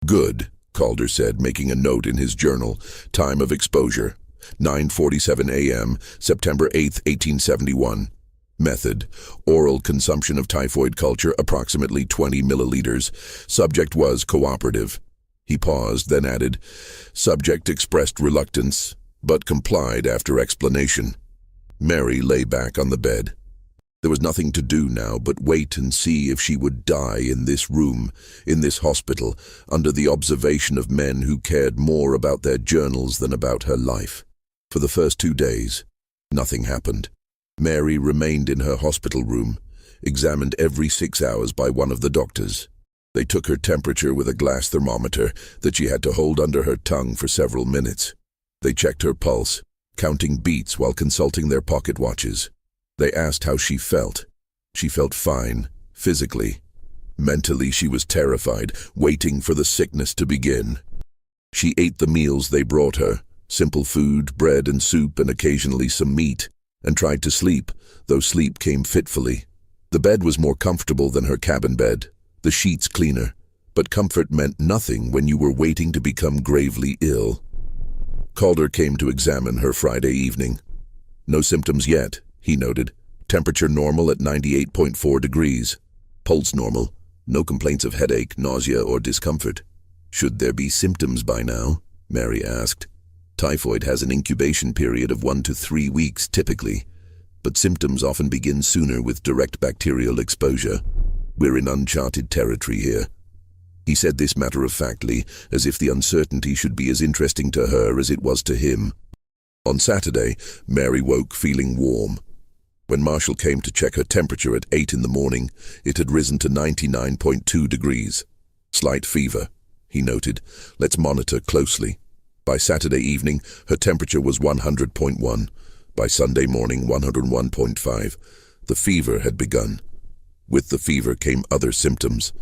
"Good," Calder said, making a note in his journal. "Time of exposure. 9:47 a.m., September 8, 1871. Method: oral consumption of typhoid culture, approximately 20 milliliters. Subject was cooperative. He paused, then added, subject expressed reluctance, but complied after explanation. Mary lay back on the bed. There was nothing to do now but wait and see if she would die in this room, in this hospital, under the observation of men who cared more about their journals than about her life. For the first 2 days, nothing happened. Mary remained in her hospital room, examined every 6 hours by one of the doctors. They took her temperature with a glass thermometer that she had to hold under her tongue for several minutes. They checked her pulse, counting beats while consulting their pocket watches. They asked how she felt. She felt fine, physically. Mentally, she was terrified, waiting for the sickness to begin. She ate the meals they brought her, simple food, bread and soup, and occasionally some meat, and tried to sleep, though sleep came fitfully. The bed was more comfortable than her cabin bed, the sheets cleaner, but comfort meant nothing when you were waiting to become gravely ill. Calder came to examine her Friday evening. No symptoms yet, he noted. Temperature normal at 98.4 degrees. Pulse normal. No complaints of headache, nausea, or discomfort. Should there be symptoms by now? Mary asked. Typhoid has an incubation period of 1 to 3 weeks typically, but symptoms often begin sooner with direct bacterial exposure. We're in uncharted territory here. He said this matter-of-factly, as if the uncertainty should be as interesting to her as it was to him. On Saturday, Mary woke feeling warm. When Marshall came to check her temperature at 8 in the morning, it had risen to 99.2 degrees. Slight fever, he noted. Let's monitor closely. By Saturday evening, her temperature was 100.1. By Sunday morning, 101.5. The fever had begun. With the fever came other symptoms.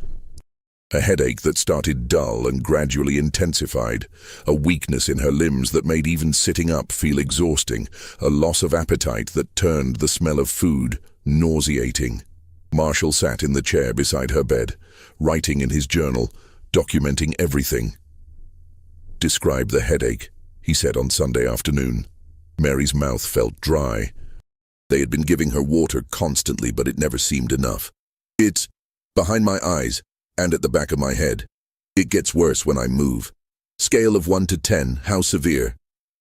A headache that started dull and gradually intensified, a weakness in her limbs that made even sitting up feel exhausting, a loss of appetite that turned the smell of food nauseating. Marshall sat in the chair beside her bed, writing in his journal, documenting everything. Describe the headache, he said on Sunday afternoon. Mary's mouth felt dry. They had been giving her water constantly, but it never seemed enough. It's behind my eyes and at the back of my head. It gets worse when I move. Scale of 1 to 10, how severe?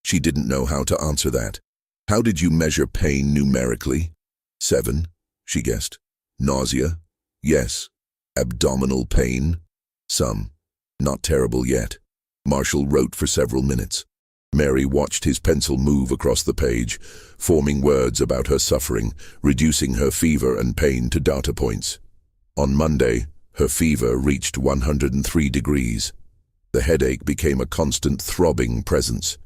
She didn't know how to answer that. How did you measure pain numerically? 7, she guessed. Nausea? Yes. Abdominal pain? Some. Not terrible yet. Marshall wrote for several minutes. Mary watched his pencil move across the page, forming words about her suffering, reducing her fever and pain to data points. On Monday, her fever reached 103 degrees. The headache became a constant throbbing presence.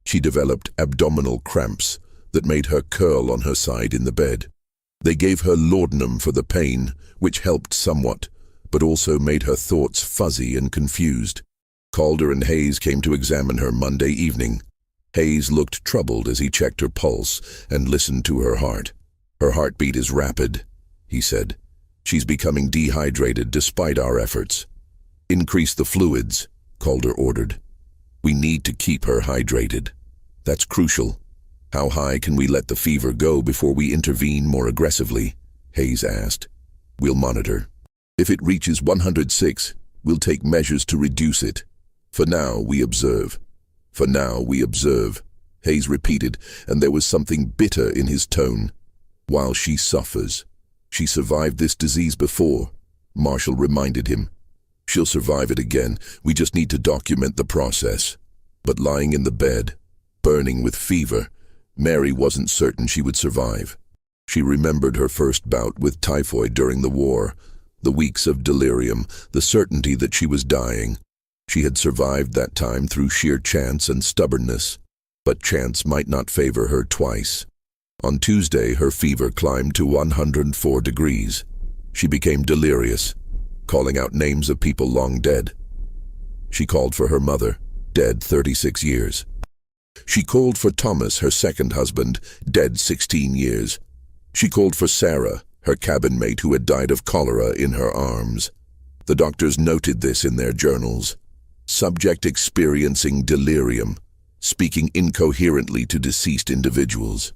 She developed abdominal cramps that made her curl on her side in the bed. They gave her laudanum for the pain, which helped somewhat, but also made her thoughts fuzzy and confused. Calder and Hayes came to examine her Monday evening. Hayes looked troubled as he checked her pulse and listened to her heart. Her heartbeat is rapid, he said. She's becoming dehydrated despite our efforts. Increase the fluids, Calder ordered. We need to keep her hydrated. That's crucial. How high can we let the fever go before we intervene more aggressively? Hayes asked. We'll monitor. If it reaches 106, we'll take measures to reduce it. For now, we observe. For now, we observe, Hayes repeated, and there was something bitter in his tone. While she suffers. She survived this disease before, Marshall reminded him. She'll survive it again. We just need to document the process. But lying in the bed, burning with fever, Mary wasn't certain she would survive. She remembered her first bout with typhoid during the war, the weeks of delirium, the certainty that she was dying. She had survived that time through sheer chance and stubbornness, but chance might not favor her twice. On Tuesday, her fever climbed to 104 degrees. She became delirious, calling out names of people long dead. She called for her mother, dead 36 years. She called for Thomas, her second husband, dead 16 years. She called for Sarah, her cabin mate who had died of cholera in her arms. The doctors noted this in their journals. Subject experiencing delirium. speaking incoherently to deceased individuals.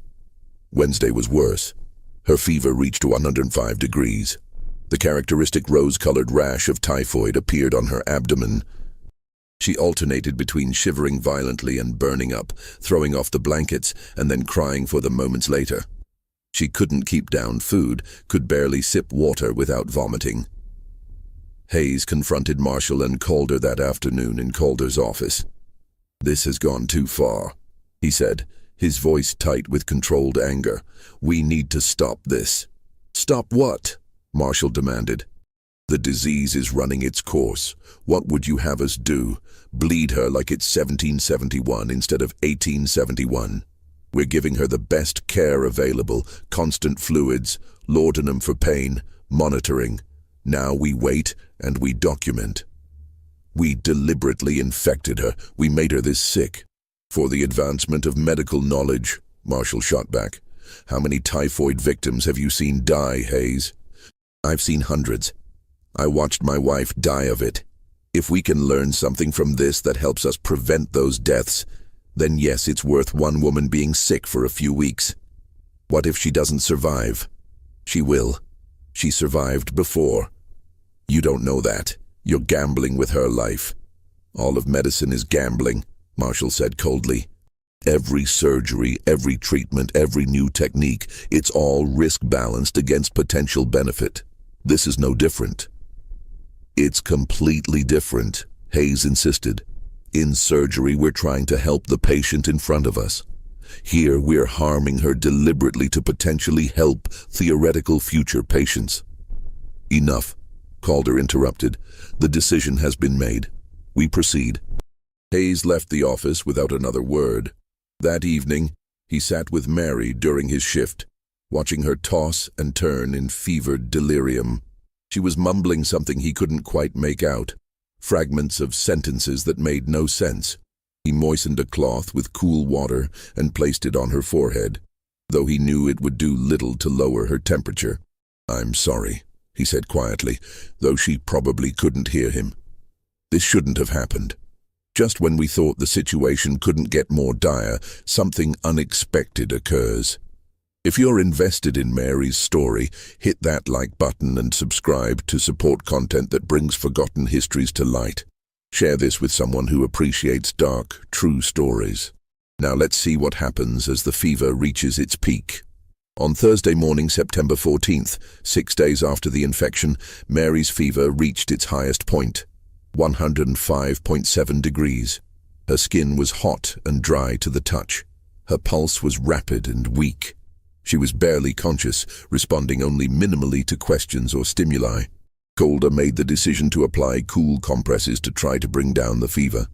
Wednesday was worse. Her fever reached 105 degrees. The characteristic rose-colored rash of typhoid appeared on her abdomen. She alternated between shivering violently and burning up, throwing off the blankets, and then crying for them moments later. She couldn't keep down food, could barely sip water without vomiting. Hayes confronted Marshall and Calder that afternoon in Calder's office. "This has gone too far," he said, his voice tight with controlled anger. "We need to stop this." "Stop what?" Marshall demanded. "The disease is running its course. What would you have us do? Bleed her like it's 1771 instead of 1871. We're giving her the best care available, constant fluids, laudanum for pain, monitoring. Now we wait and we document. We deliberately infected her. We made her this sick. For the advancement of medical knowledge," Marshall shot back. "How many typhoid victims have you seen die, Hayes?" "I've seen hundreds. I watched my wife die of it. If we can learn something from this that helps us prevent those deaths, then yes, it's worth one woman being sick for a few weeks. What if she doesn't survive? She will. She survived before. You don't know that. You're gambling with her life." "All of medicine is gambling," Marshall said coldly. "Every surgery, every treatment, every new technique, it's all risk-balanced against potential benefit. This is no different." "It's completely different," Hayes insisted. "In surgery, we're trying to help the patient in front of us. Here, we're harming her deliberately to potentially help theoretical future patients." "Enough," Calder interrupted. "The decision has been made. We proceed." Hayes left the office without another word. That evening, he sat with Mary during his shift, watching her toss and turn in fevered delirium. She was mumbling something he couldn't quite make out, fragments of sentences that made no sense. He moistened a cloth with cool water and placed it on her forehead, though he knew it would do little to lower her temperature. "I'm sorry," he said quietly, though she probably couldn't hear him. "This shouldn't have happened. Just when we thought the situation couldn't get more dire, something unexpected occurs." If you're invested in Mary's story, hit that like button and subscribe to support content that brings forgotten histories to light. Share this with someone who appreciates dark, true stories. Now let's see what happens as the fever reaches its peak. On Thursday morning, September 14th, 6 days after the infection, Mary's fever reached its highest point, 105.7 degrees. Her skin was hot and dry to the touch. Her pulse was rapid and weak. She was barely conscious, responding only minimally to questions or stimuli. Calder made the decision to apply cool compresses to try to bring down the fever.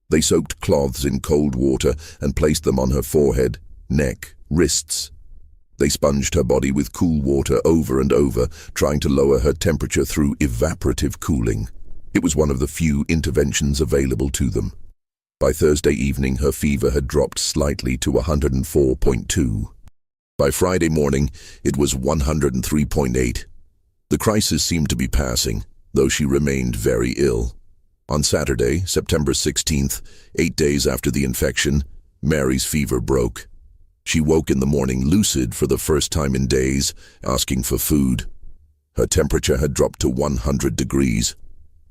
They soaked cloths in cold water and placed them on her forehead, neck, wrists. They sponged her body with cool water over and over, trying to lower her temperature through evaporative cooling. It was one of the few interventions available to them. By Thursday evening, her fever had dropped slightly to 104.2. By Friday morning, it was 103.8. The crisis seemed to be passing, though she remained very ill. On Saturday, September 16th, 8 days after the infection, Mary's fever broke. She woke in the morning lucid for the first time in days, asking for food. Her temperature had dropped to 100 degrees.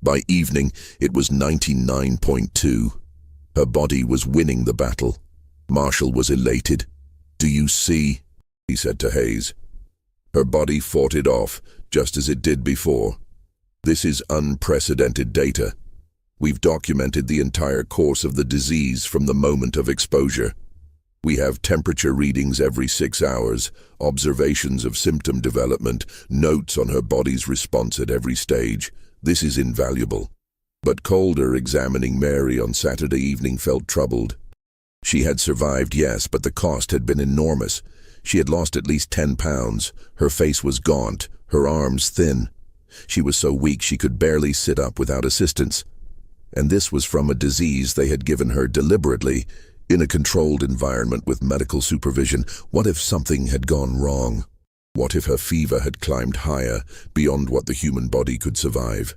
By evening, it was 99.2. Her body was winning the battle. Marshall was elated. "Do you see?" he said to Hayes. "Her body fought it off, just as it did before. This is unprecedented data. We've documented the entire course of the disease from the moment of exposure. We have temperature readings every 6 hours, observations of symptom development, notes on her body's response at every stage. This is invaluable." But Calder, examining Mary on Saturday evening, felt troubled. She had survived, yes, but the cost had been enormous. She had lost at least 10 pounds. Her face was gaunt, her arms thin. She was so weak she could barely sit up without assistance. And this was from a disease they had given her deliberately, in a controlled environment with medical supervision. What if something had gone wrong? What if her fever had climbed higher, beyond what the human body could survive?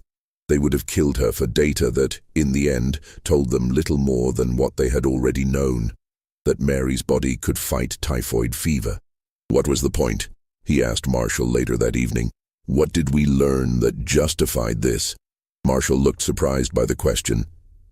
They would have killed her for data that, in the end, told them little more than what they had already known, that Mary's body could fight typhoid fever. What was the point? He asked Marshall later that evening. What did we learn that justified this? Marshall looked surprised by the question.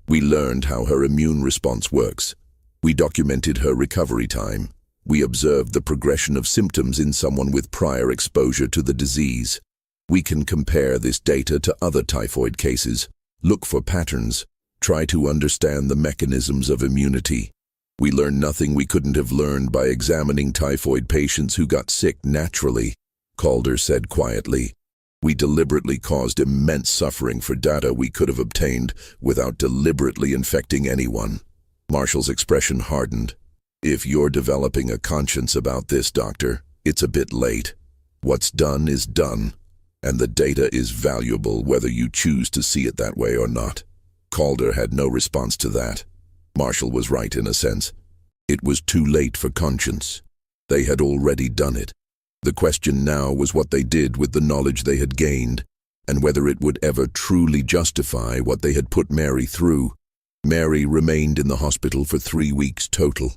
We learned how her immune response works. We documented her recovery time. We observed the progression of symptoms in someone with prior exposure to the disease. We can compare this data to other typhoid cases, look for patterns, try to understand the mechanisms of immunity. We learned nothing we couldn't have learned by examining typhoid patients who got sick naturally, Calder said quietly. We deliberately caused immense suffering for data we could have obtained without deliberately infecting anyone. Marshall's expression hardened. If you're developing a conscience about this, Doctor, it's a bit late. What's done is done, and the data is valuable whether you choose to see it that way or not. Calder had no response to that. Marshall was right in a sense. It was too late for conscience. They had already done it. The question now was what they did with the knowledge they had gained, and whether it would ever truly justify what they had put Mary through. Mary remained in the hospital for 3 weeks total.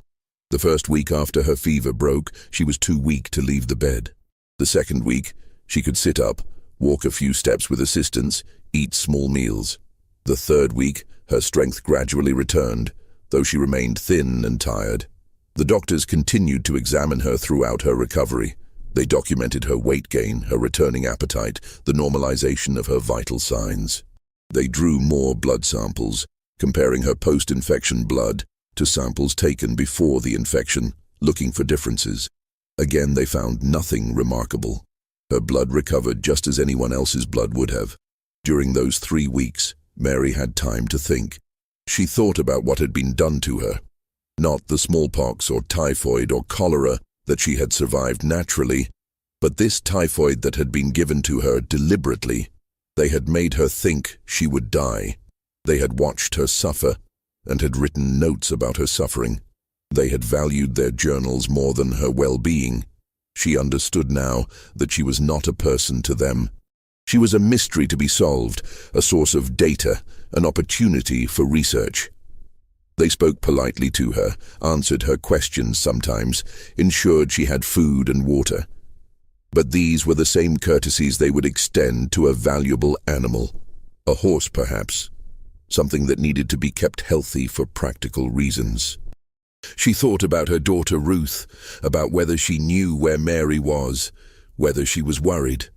The first week after her fever broke, she was too weak to leave the bed. The second week, she could sit up, walk a few steps with assistance, eat small meals. The third week, her strength gradually returned, though she remained thin and tired. The doctors continued to examine her throughout her recovery. They documented her weight gain, her returning appetite, the normalization of her vital signs. They drew more blood samples, comparing her post-infection blood to samples taken before the infection, looking for differences. Again, they found nothing remarkable. Her blood recovered just as anyone else's blood would have. During those 3 weeks, Mary had time to think. She thought about what had been done to her. Not the smallpox or typhoid or cholera that she had survived naturally, but this typhoid that had been given to her deliberately. They had made her think she would die. They had watched her suffer and had written notes about her suffering. They had valued their journals more than her well-being. She understood now that she was not a person to them. She was a mystery to be solved, a source of data, an opportunity for research. They spoke politely to her, answered her questions sometimes, ensured she had food and water. But these were the same courtesies they would extend to a valuable animal, a horse perhaps, something that needed to be kept healthy for practical reasons. She thought about her daughter Ruth, about whether she knew where Mary was, whether she was worried.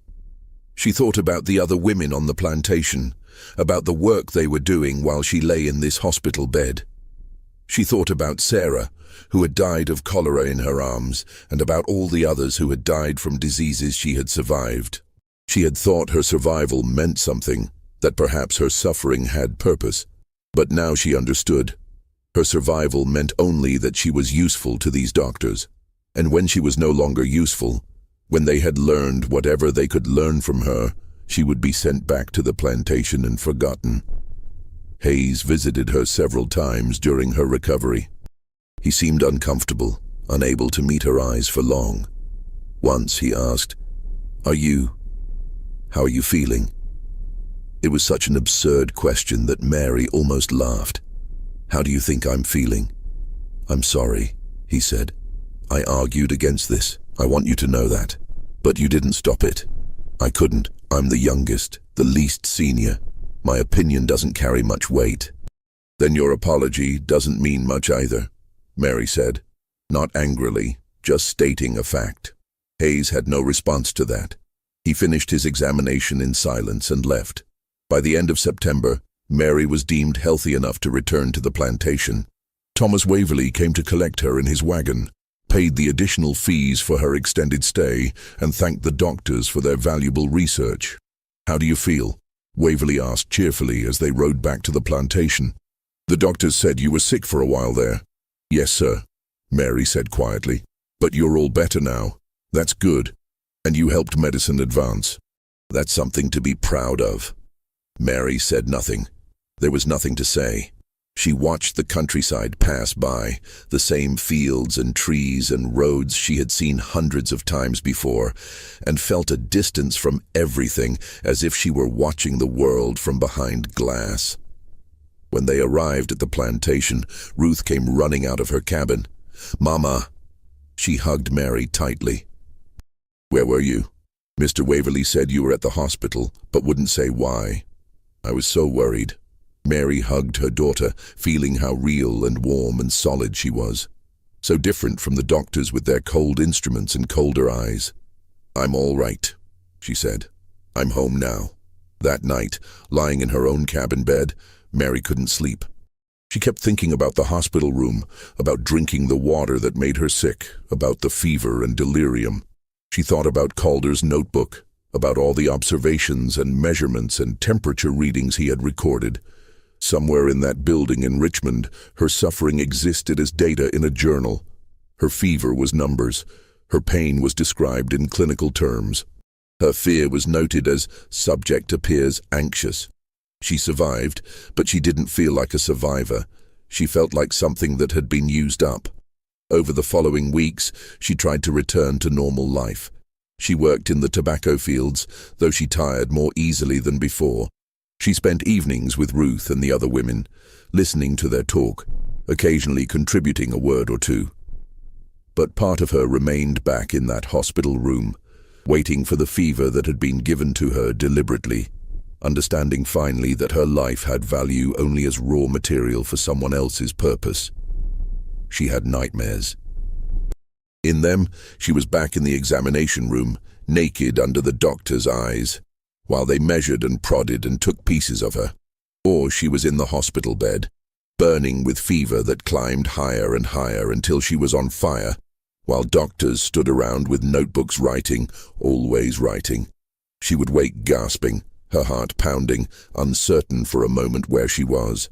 She thought about the other women on the plantation, about the work they were doing while she lay in this hospital bed. She thought about Sarah, who had died of cholera in her arms, and about all the others who had died from diseases she had survived. She had thought her survival meant something, that perhaps her suffering had purpose. But now she understood. Her survival meant only that she was useful to these doctors. And when she was no longer useful, when they had learned whatever they could learn from her, she would be sent back to the plantation and forgotten. Hayes visited her several times during her recovery. He seemed uncomfortable, unable to meet her eyes for long. Once he asked, How are you feeling?" It was such an absurd question that Mary almost laughed. "How do you think I'm feeling?" "I'm sorry," he said. "I argued against this. I want you to know that. But you didn't stop it." "I couldn't. I'm the youngest, the least senior. My opinion doesn't carry much weight." "Then your apology doesn't mean much either," Mary said, not angrily, just stating a fact. Hayes had no response to that. He finished his examination in silence and left. By the end of September, Mary was deemed healthy enough to return to the plantation. Thomas Waverley came to collect her in his wagon, paid the additional fees for her extended stay, and thanked the doctors for their valuable research. "How do you feel?" Waverley asked cheerfully as they rode back to the plantation. "The doctors said you were sick for a while there." "Yes, sir," Mary said quietly. "But you're all better now. That's good. And you helped medicine advance. That's something to be proud of." Mary said nothing. There was nothing to say. She watched the countryside pass by, the same fields and trees and roads she had seen hundreds of times before, and felt a distance from everything, as if she were watching the world from behind glass. When they arrived at the plantation, Ruth came running out of her cabin. "Mama!" She hugged Mary tightly. "Where were you? Mr. Waverly said you were at the hospital, but wouldn't say why. I was so worried." Mary hugged her daughter, feeling how real and warm and solid she was. So different from the doctors with their cold instruments and colder eyes. "I'm all right," she said. "I'm home now." That night, lying in her own cabin bed, Mary couldn't sleep. She kept thinking about the hospital room, about drinking the water that made her sick, about the fever and delirium. She thought about Calder's notebook, about all the observations and measurements and temperature readings he had recorded. Somewhere in that building in Richmond, her suffering existed as data in a journal. Her fever was numbers. Her pain was described in clinical terms. Her fear was noted as "subject appears anxious." She survived, but she didn't feel like a survivor. She felt like something that had been used up. Over the following weeks, she tried to return to normal life. She worked in the tobacco fields, though she tired more easily than before. She spent evenings with Ruth and the other women, listening to their talk, occasionally contributing a word or two. But part of her remained back in that hospital room, waiting for the fever that had been given to her deliberately, understanding finally that her life had value only as raw material for someone else's purpose. She had nightmares. In them, she was back in the examination room, naked under the doctor's eyes, while they measured and prodded and took pieces of her. Or she was in the hospital bed, burning with fever that climbed higher and higher until she was on fire, while doctors stood around with notebooks writing, always writing. She would wake gasping, her heart pounding, uncertain for a moment where she was.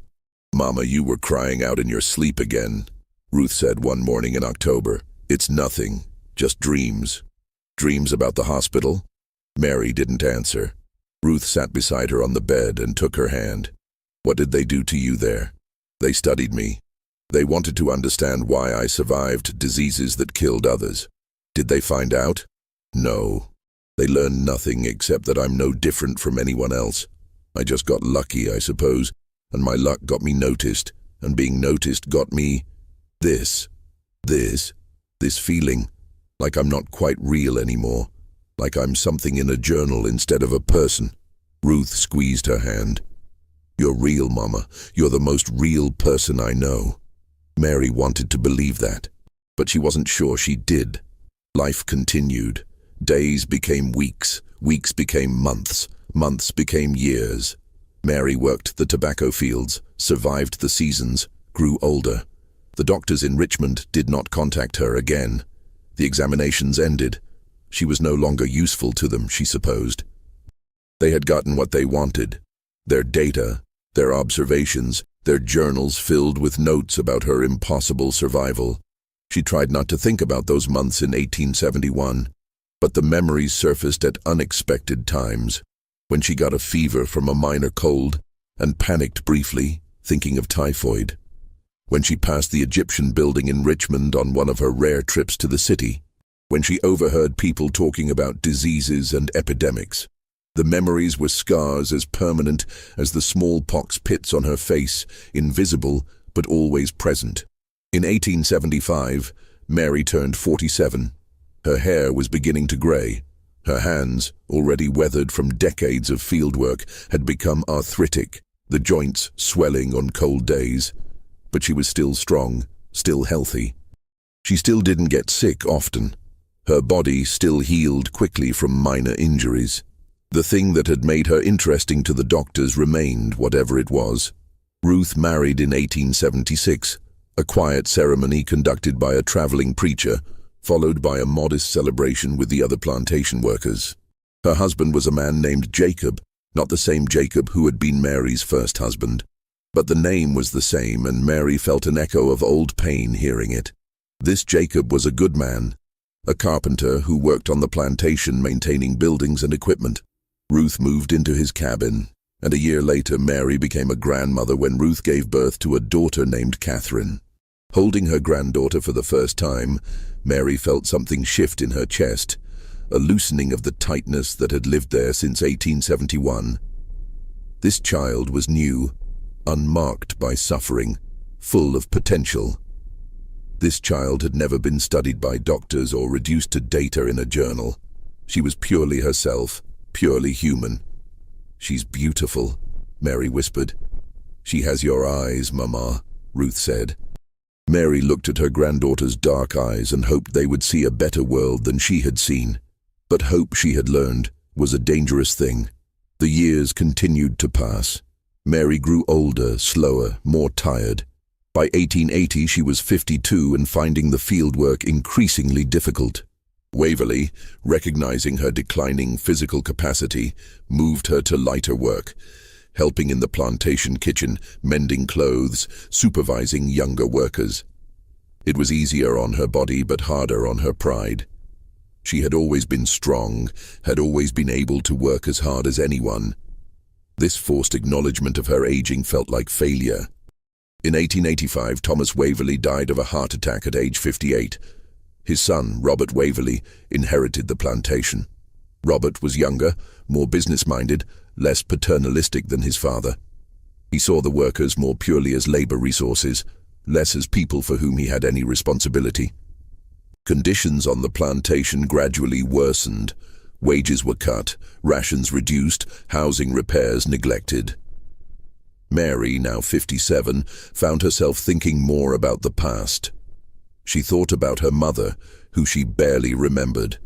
"Mama, you were crying out in your sleep again," Ruth said one morning in October. "It's nothing, just dreams." "Dreams about the hospital?" Mary didn't answer. Ruth sat beside her on the bed and took her hand. "What did they do to you there?" "They studied me. They wanted to understand why I survived diseases that killed others." "Did they find out?" "No. They learned nothing except that I'm no different from anyone else. I just got lucky, I suppose, and my luck got me noticed, and being noticed got me this feeling, like I'm not quite real anymore. Like I'm something in a journal instead of a person." Ruth squeezed her hand. "You're real, Mama. You're the most real person I know." Mary wanted to believe that, but she wasn't sure she did. Life continued. Days became weeks, weeks became months, months became years. Mary worked the tobacco fields, survived the seasons, grew older. The doctors in Richmond did not contact her again. The examinations ended. She was no longer useful to them, she supposed. They had gotten what they wanted. Their data, their observations, their journals filled with notes about her impossible survival. She tried not to think about those months in 1871, but the memories surfaced at unexpected times, when she got a fever from a minor cold and panicked briefly, thinking of typhoid. When she passed the Egyptian building in Richmond on one of her rare trips to the city. When she overheard people talking about diseases and epidemics. The memories were scars as permanent as the smallpox pits on her face, invisible but always present. In 1875, Mary turned 47. Her hair was beginning to grey. Her hands, already weathered from decades of fieldwork, had become arthritic, the joints swelling on cold days. But she was still strong, still healthy. She still didn't get sick often. Her body still healed quickly from minor injuries. The thing that had made her interesting to the doctors remained, whatever it was. Ruth married in 1876, a quiet ceremony conducted by a traveling preacher, followed by a modest celebration with the other plantation workers. Her husband was a man named Jacob, not the same Jacob who had been Mary's first husband. But the name was the same, and Mary felt an echo of old pain hearing it. This Jacob was a good man, a carpenter who worked on the plantation maintaining buildings and equipment. Ruth moved into his cabin. And a year later, Mary became a grandmother when Ruth gave birth to a daughter named Catherine. Holding her granddaughter for the first time, Mary felt something shift in her chest, a loosening of the tightness that had lived there since 1871. This child was new, unmarked by suffering, full of potential. This child had never been studied by doctors or reduced to data in a journal. She was purely herself, purely human. "She's beautiful," Mary whispered. "She has your eyes, Mama," Ruth said. Mary looked at her granddaughter's dark eyes and hoped they would see a better world than she had seen. But hope, she had learned, was a dangerous thing. The years continued to pass. Mary grew older, slower, more tired. By 1880 she was 52 and finding the fieldwork increasingly difficult. Waverley, recognizing her declining physical capacity, moved her to lighter work, helping in the plantation kitchen, mending clothes, supervising younger workers. It was easier on her body but harder on her pride. She had always been strong, had always been able to work as hard as anyone. This forced acknowledgement of her aging felt like failure. In 1885, Thomas Waverley died of a heart attack at age 58. His son, Robert Waverley, inherited the plantation. Robert was younger, more business-minded, less paternalistic than his father. He saw the workers more purely as labor resources, less as people for whom he had any responsibility. Conditions on the plantation gradually worsened. Wages were cut, rations reduced, housing repairs neglected. Mary, now 57, found herself thinking more about the past. She thought about her mother, who she barely remembered.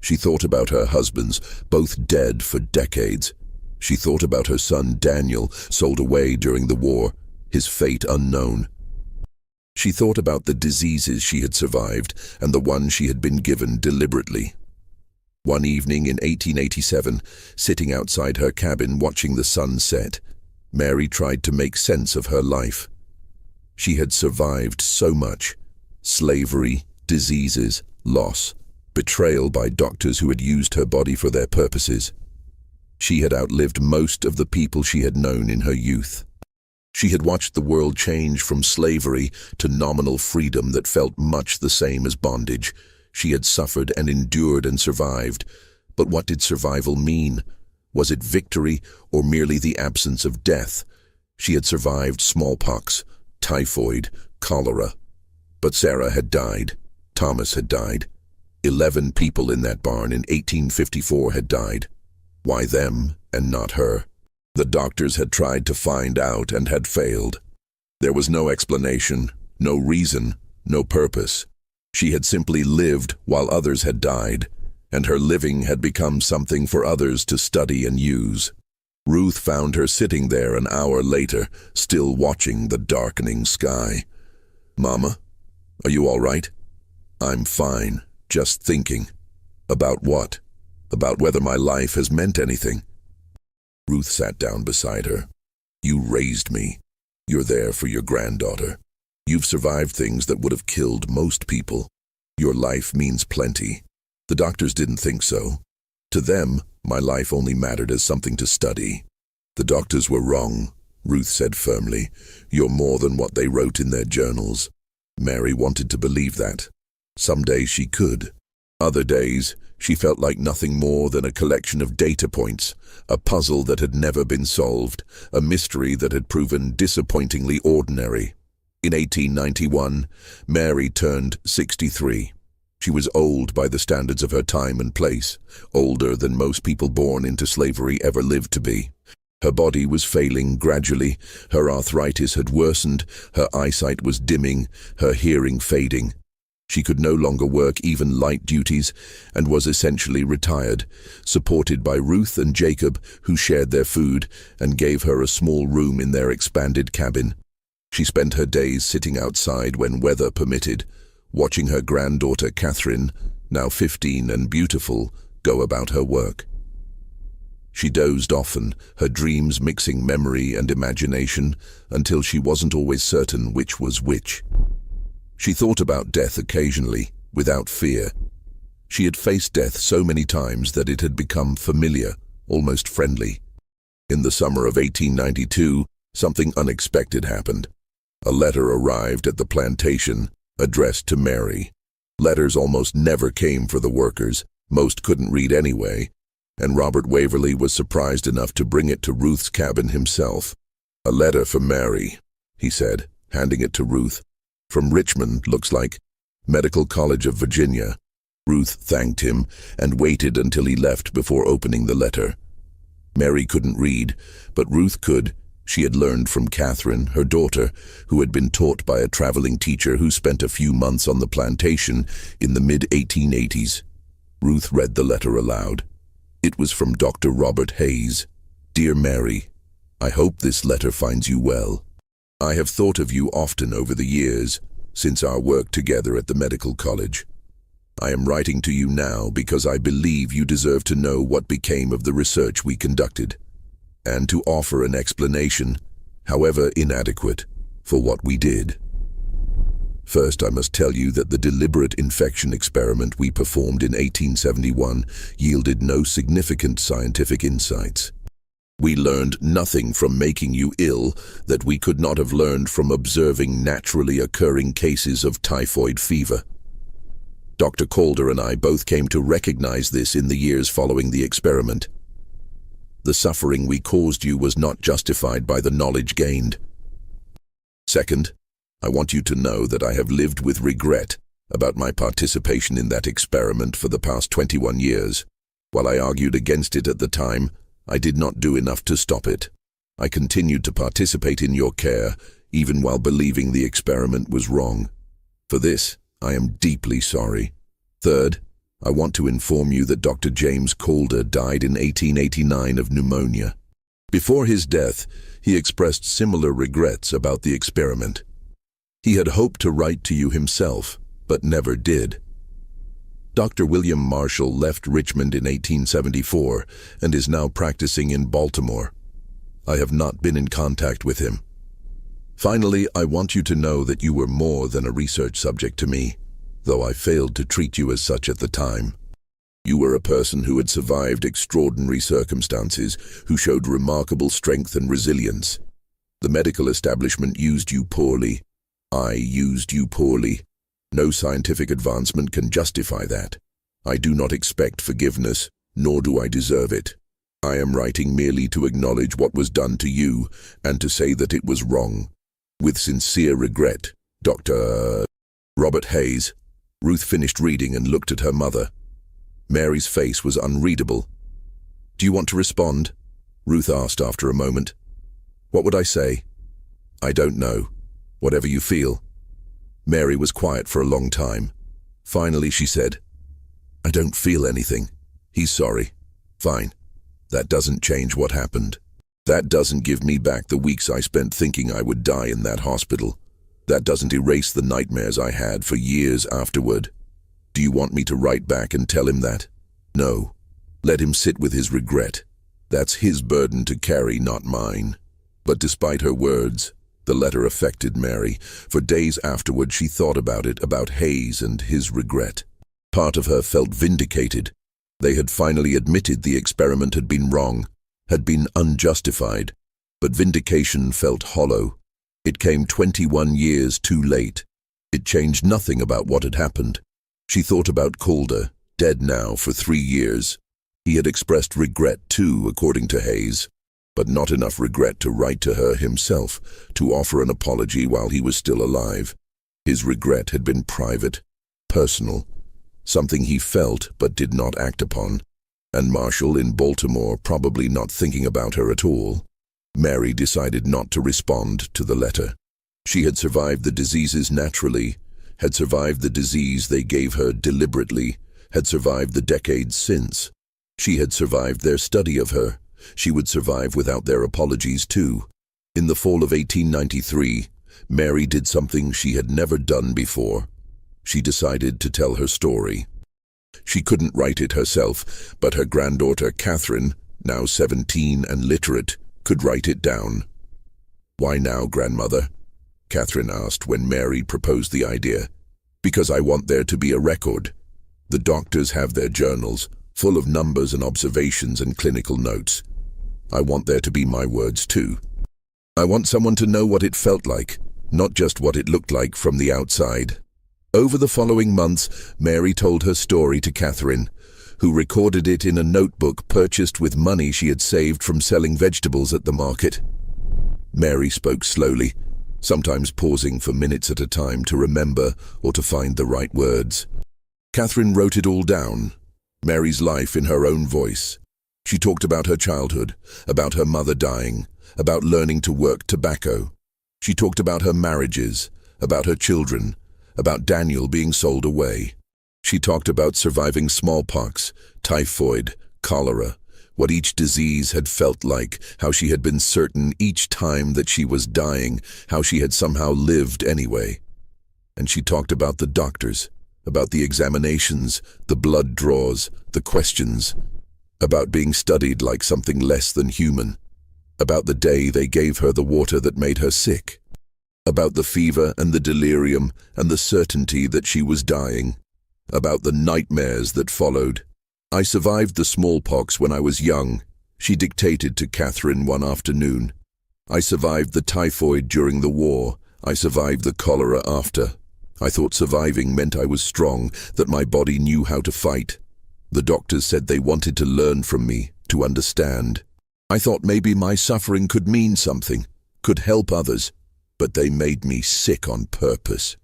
She thought about her husbands, both dead for decades. She thought about her son Daniel, sold away during the war, his fate unknown. She thought about the diseases she had survived and the ones she had been given deliberately. One evening in 1887, sitting outside her cabin watching the sun set, Mary tried to make sense of her life. She had survived so much: slavery, diseases, loss, betrayal by doctors who had used her body for their purposes. She had outlived most of the people she had known in her youth. She had watched the world change from slavery to nominal freedom that felt much the same as bondage. She had suffered and endured and survived. But what did survival mean? Was it victory or merely the absence of death? She had survived smallpox, typhoid, cholera. But Sarah had died. Thomas had died. 11 people in that barn in 1854 had died. Why them and not her? The doctors had tried to find out and had failed. There was no explanation, no reason, no purpose. She had simply lived while others had died, and her living had become something for others to study and use. Ruth found her sitting there an hour later, still watching the darkening sky. "Mama, are you all right?" "I'm fine, just thinking." "About what?" "About whether my life has meant anything." Ruth sat down beside her. "You raised me. You're there for your granddaughter. You've survived things that would have killed most people. Your life means plenty. The doctors didn't think so. To them, my life only mattered as something to study." "The doctors were wrong," Ruth said firmly. "You're more than what they wrote in their journals." Mary wanted to believe that. Some days she could. Other days, she felt like nothing more than a collection of data points, a puzzle that had never been solved, a mystery that had proven disappointingly ordinary. In 1891, Mary turned 63. She was old by the standards of her time and place, older than most people born into slavery ever lived to be. Her body was failing gradually, her arthritis had worsened, her eyesight was dimming, her hearing fading. She could no longer work even light duties and was essentially retired, supported by Ruth and Jacob, who shared their food and gave her a small room in their expanded cabin. She spent her days sitting outside when weather permitted, watching her granddaughter Catherine, now 15 and beautiful, go about her work. She dozed often, her dreams mixing memory and imagination until she wasn't always certain which was which. She thought about death occasionally, without fear. She had faced death so many times that it had become familiar, almost friendly. In the summer of 1892, something unexpected happened. A letter arrived at the plantation, addressed to Mary. Letters almost never came for the workers. Most couldn't read anyway, and Robert Waverly was surprised enough to bring it to Ruth's cabin himself. "A letter for Mary," he said, handing it to Ruth. "From Richmond, looks like. Medical College of Virginia." Ruth thanked him and waited until he left before opening the letter. Mary couldn't read, but Ruth could. She had learned from Catherine, her daughter, who had been taught by a traveling teacher who spent a few months on the plantation in the mid-1880s. Ruth read the letter aloud. It was from Dr. Robert Hayes. "Dear Mary, I hope this letter finds you well. I have thought of you often over the years, since our work together at the medical college. I am writing to you now because I believe you deserve to know what became of the research we conducted, and to offer an explanation, however inadequate, for what we did. First, I must tell you that the deliberate infection experiment we performed in 1871 yielded no significant scientific insights. We learned nothing from making you ill that we could not have learned from observing naturally occurring cases of typhoid fever. Dr. Calder and I both came to recognize this in the years following the experiment. The suffering we caused you was not justified by the knowledge gained. Second, I want you to know that I have lived with regret about my participation in that experiment for the past 21 years. While I argued against it at the time, I did not do enough to stop it. I continued to participate in your care, even while believing the experiment was wrong. For this, I am deeply sorry. Third, I want to inform you that Dr. James Calder died in 1889 of pneumonia. Before his death, he expressed similar regrets about the experiment. He had hoped to write to you himself, but never did. Dr. William Marshall left Richmond in 1874 and is now practicing in Baltimore. I have not been in contact with him. Finally, I want you to know that you were more than a research subject to me, though I failed to treat you as such at the time. You were a person who had survived extraordinary circumstances, who showed remarkable strength and resilience. The medical establishment used you poorly. I used you poorly. No scientific advancement can justify that. I do not expect forgiveness, nor do I deserve it. I am writing merely to acknowledge what was done to you and to say that it was wrong. With sincere regret, Dr. Robert Hayes. Ruth finished reading and looked at her mother. Mary's face was unreadable. "Do you want to respond?" Ruth asked after a moment. "What would I say?" "I don't know. Whatever you feel." Mary was quiet for a long time. Finally she said, "I don't feel anything. He's sorry. Fine. That doesn't change what happened. That doesn't give me back the weeks I spent thinking I would die in that hospital. That doesn't erase the nightmares I had for years afterward. Do you want me to write back and tell him that? No. Let him sit with his regret. That's his burden to carry, not mine." But despite her words, the letter affected Mary. For days afterward she thought about it, about Hayes and his regret. Part of her felt vindicated. They had finally admitted the experiment had been wrong, had been unjustified. But vindication felt hollow. It came 21 years too late. It changed nothing about what had happened. She thought about Calder, dead now for 3 years. He had expressed regret too, according to Hayes, but not enough regret to write to her himself, to offer an apology while he was still alive. His regret had been private, personal, something he felt but did not act upon. And Marshall in Baltimore probably not thinking about her at all. Mary decided not to respond to the letter. She had survived the diseases naturally, had survived the disease they gave her deliberately, had survived the decades since. She had survived their study of her. She would survive without their apologies too. In the fall of 1893, Mary did something she had never done before. She decided to tell her story. She couldn't write it herself, but her granddaughter Catherine, now 17 and literate, could write it down. "Why now, grandmother?" Catherine asked when Mary proposed the idea. "Because I want there to be a record. The doctors have their journals, full of numbers and observations and clinical notes. I want there to be my words too. I want someone to know what it felt like, not just what it looked like from the outside. Over the following months, Mary told her story to Catherine, who recorded it in a notebook purchased with money she had saved from selling vegetables at the market. Mary spoke slowly, sometimes pausing for minutes at a time to remember or to find the right words. Catherine wrote it all down, Mary's life in her own voice. She talked about her childhood, about her mother dying, about learning to work tobacco. She talked about her marriages, about her children, about Daniel being sold away. She talked about surviving smallpox, typhoid, cholera, what each disease had felt like, how she had been certain each time that she was dying, how she had somehow lived anyway. And she talked about the doctors, about the examinations, the blood draws, the questions, about being studied like something less than human, about the day they gave her the water that made her sick, about the fever and the delirium and the certainty that she was dying, about the nightmares that followed. I survived the smallpox when I was young, she dictated to Catherine one afternoon. I survived the typhoid during the war. I survived the cholera after. I thought surviving meant I was strong, that my body knew how to fight. The doctors said they wanted to learn from me, to understand. I thought maybe my suffering could mean something, could help others, but they made me sick on purpose.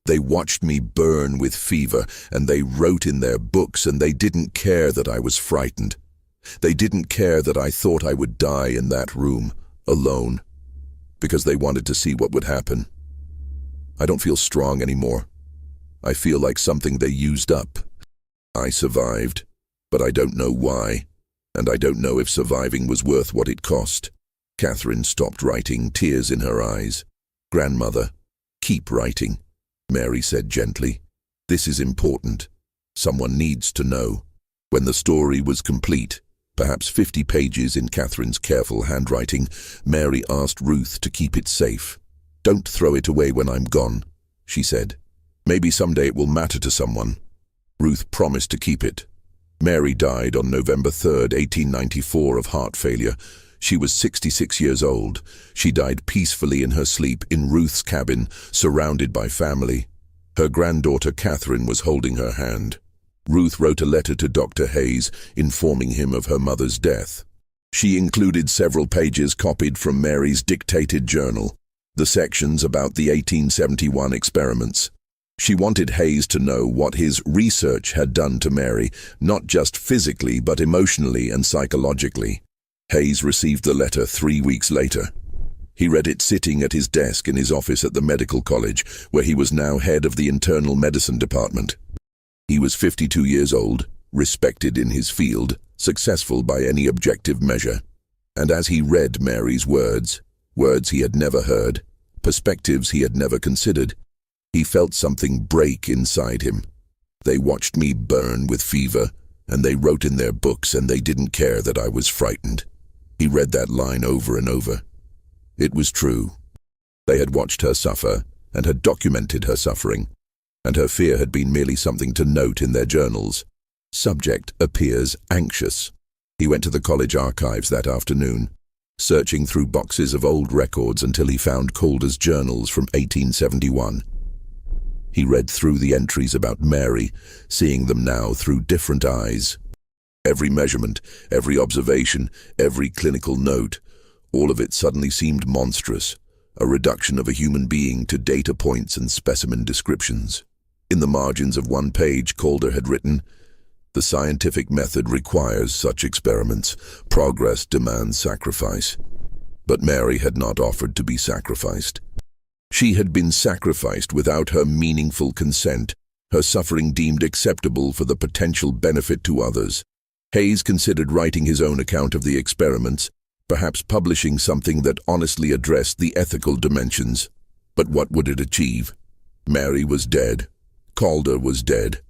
They watched me burn with fever, and they wrote in their books, and they didn't care that I was frightened. They didn't care that I thought I would die in that room, alone, because they wanted to see what would happen. I don't feel strong anymore. I feel like something they used up. I survived, but I don't know why, and I don't know if surviving was worth what it cost. Catherine stopped writing, tears in her eyes. Grandmother, keep writing, Mary said gently. This is important. Someone needs to know. When the story was complete, perhaps 50 pages in Catherine's careful handwriting, Mary asked Ruth to keep it safe. Don't throw it away when I'm gone, she said. Maybe someday it will matter to someone. Ruth promised to keep it. Mary died on November 3rd, 1894 of heart failure. She was 66 years old. She died peacefully in her sleep in Ruth's cabin, surrounded by family. Her granddaughter Catherine was holding her hand. Ruth wrote a letter to Dr. Hayes, informing him of her mother's death. She included several pages copied from Mary's dictated journal, the sections about the 1871 experiments. She wanted Hayes to know what his research had done to Mary, not just physically but emotionally and psychologically. Hayes received the letter 3 weeks later. He read it sitting at his desk in his office at the medical college, where he was now head of the internal medicine department. He was 52 years old, respected in his field, successful by any objective measure. And as he read Mary's words he had never heard, perspectives he had never considered, he felt something break inside him. They watched me burn with fever, and they wrote in their books, and they didn't care that I was frightened. He read that line over and over. It was true. They had watched her suffer, and had documented her suffering, and her fear had been merely something to note in their journals. Subject appears anxious. He went to the college archives that afternoon, searching through boxes of old records until he found Calder's journals from 1871. He read through the entries about Mary, seeing them now through different eyes. Every measurement, every observation, every clinical note, all of it suddenly seemed monstrous, a reduction of a human being to data points and specimen descriptions. In the margins of one page, Calder had written, "The scientific method requires such experiments. Progress demands sacrifice." But Mary had not offered to be sacrificed. She had been sacrificed without her meaningful consent, her suffering deemed acceptable for the potential benefit to others. Hayes considered writing his own account of the experiments, perhaps publishing something that honestly addressed the ethical dimensions. But what would it achieve? Mary was dead. Calder was dead.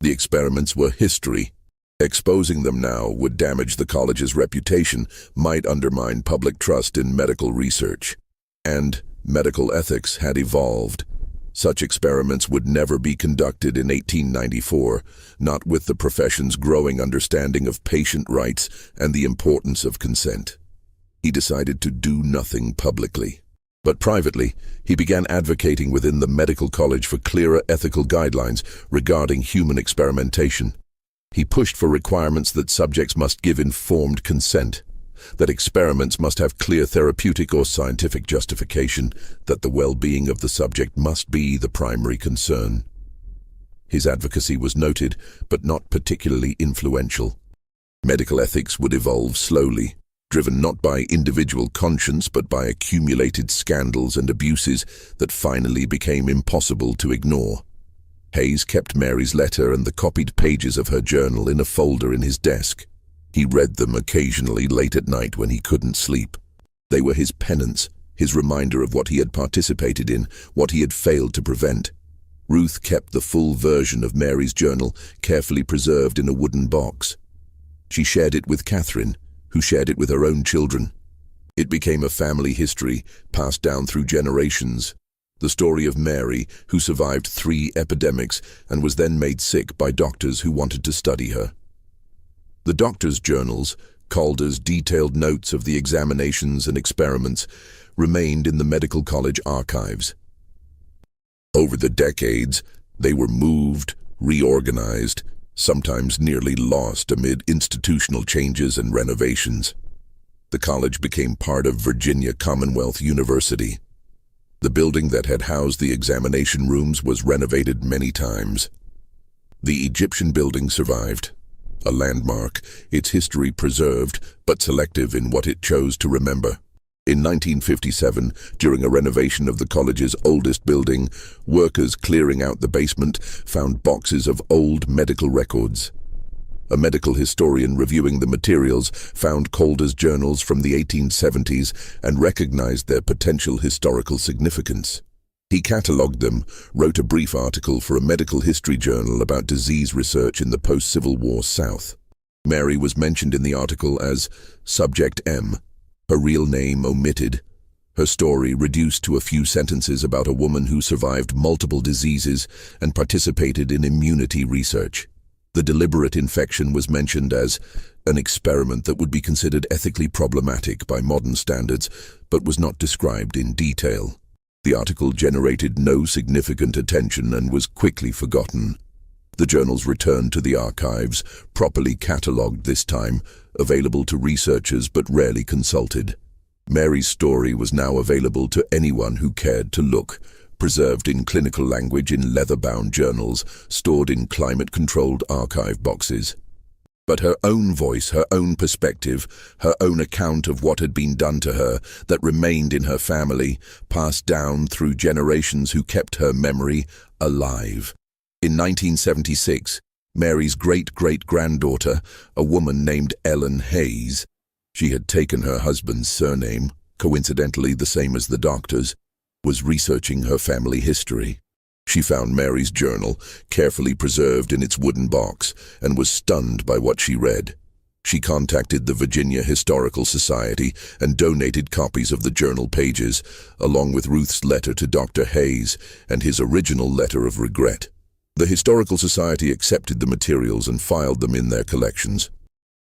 The experiments were history. Exposing them now would damage the college's reputation, might undermine public trust in medical research. And medical ethics had evolved. Such experiments would never be conducted in 1894, not with the profession's growing understanding of patient rights and the importance of consent. He decided to do nothing publicly. But privately, he began advocating within the medical college for clearer ethical guidelines regarding human experimentation. He pushed for requirements that subjects must give informed consent, that experiments must have clear therapeutic or scientific justification, that the well-being of the subject must be the primary concern. His advocacy was noted, but not particularly influential. Medical ethics would evolve slowly, driven not by individual conscience but by accumulated scandals and abuses that finally became impossible to ignore. Hayes kept Mary's letter and the copied pages of her journal in a folder in his desk. He read them occasionally late at night when he couldn't sleep. They were his penance, his reminder of what he had participated in, what he had failed to prevent. Ruth kept the full version of Mary's journal carefully preserved in a wooden box. She shared it with Catherine, who shared it with her own children. It became a family history passed down through generations. The story of Mary, who survived 3 epidemics and was then made sick by doctors who wanted to study her. The doctors' journals, Calder's detailed notes of the examinations and experiments, remained in the medical college archives. Over the decades, they were moved, reorganized, sometimes nearly lost amid institutional changes and renovations. The college became part of Virginia Commonwealth University. The building that had housed the examination rooms was renovated many times. The Egyptian building survived, a landmark, its history preserved but selective in what it chose to remember. In 1957, during a renovation of the college's oldest building, workers clearing out the basement found boxes of old medical records. A medical historian reviewing the materials found Calder's journals from the 1870s and recognized their potential historical significance. He catalogued them, wrote a brief article for a medical history journal about disease research in the post-Civil War South. Mary was mentioned in the article as Subject M, her real name omitted, her story reduced to a few sentences about a woman who survived multiple diseases and participated in immunity research. The deliberate infection was mentioned as an experiment that would be considered ethically problematic by modern standards, but was not described in detail. The article generated no significant attention and was quickly forgotten. The journals returned to the archives, properly catalogued this time, available to researchers but rarely consulted. Mary's story was now available to anyone who cared to look, preserved in clinical language in leather-bound journals, stored in climate-controlled archive boxes. But her own voice, her own perspective, her own account of what had been done to her that remained in her family, passed down through generations who kept her memory alive. In 1976, Mary's great-great-granddaughter, a woman named Ellen Hayes, she had taken her husband's surname, coincidentally the same as the doctor's, was researching her family history. She found Mary's journal, carefully preserved in its wooden box, and was stunned by what she read. She contacted the Virginia Historical Society and donated copies of the journal pages, along with Ruth's letter to Dr. Hayes and his original letter of regret. The Historical Society accepted the materials and filed them in their collections.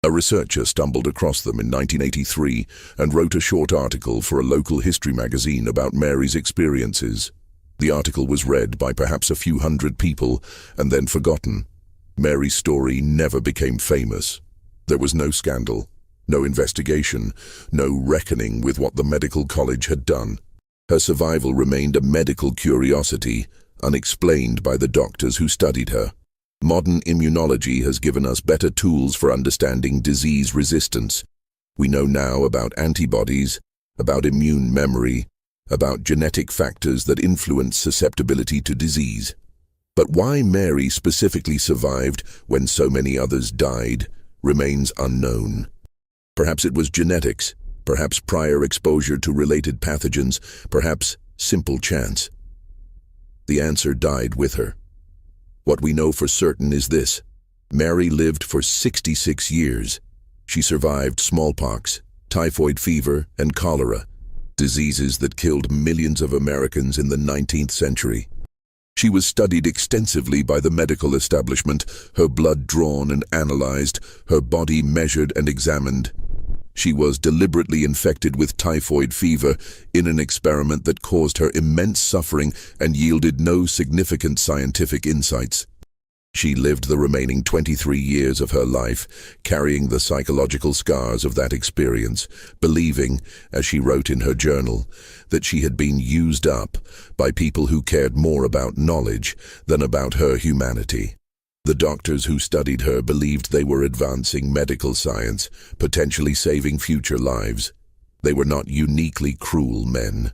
A researcher stumbled across them in 1983 and wrote a short article for a local history magazine about Mary's experiences. The article was read by perhaps a few hundred people and then forgotten. Mary's story never became famous. There was no scandal, no investigation, no reckoning with what the medical college had done. Her survival remained a medical curiosity, unexplained by the doctors who studied her. Modern immunology has given us better tools for understanding disease resistance. We know now about antibodies, about immune memory, about genetic factors that influence susceptibility to disease. But why Mary specifically survived when so many others died remains unknown. Perhaps it was genetics, perhaps prior exposure to related pathogens, perhaps simple chance. The answer died with her. What we know for certain is this: Mary lived for 66 years. She survived smallpox, typhoid fever, and cholera, diseases that killed millions of Americans in the 19th century. She was studied extensively by the medical establishment, her blood drawn and analyzed, her body measured and examined. She was deliberately infected with typhoid fever in an experiment that caused her immense suffering and yielded no significant scientific insights. She lived the remaining 23 years of her life, carrying the psychological scars of that experience, believing, as she wrote in her journal, that she had been used up by people who cared more about knowledge than about her humanity. The doctors who studied her believed they were advancing medical science, potentially saving future lives. They were not uniquely cruel men.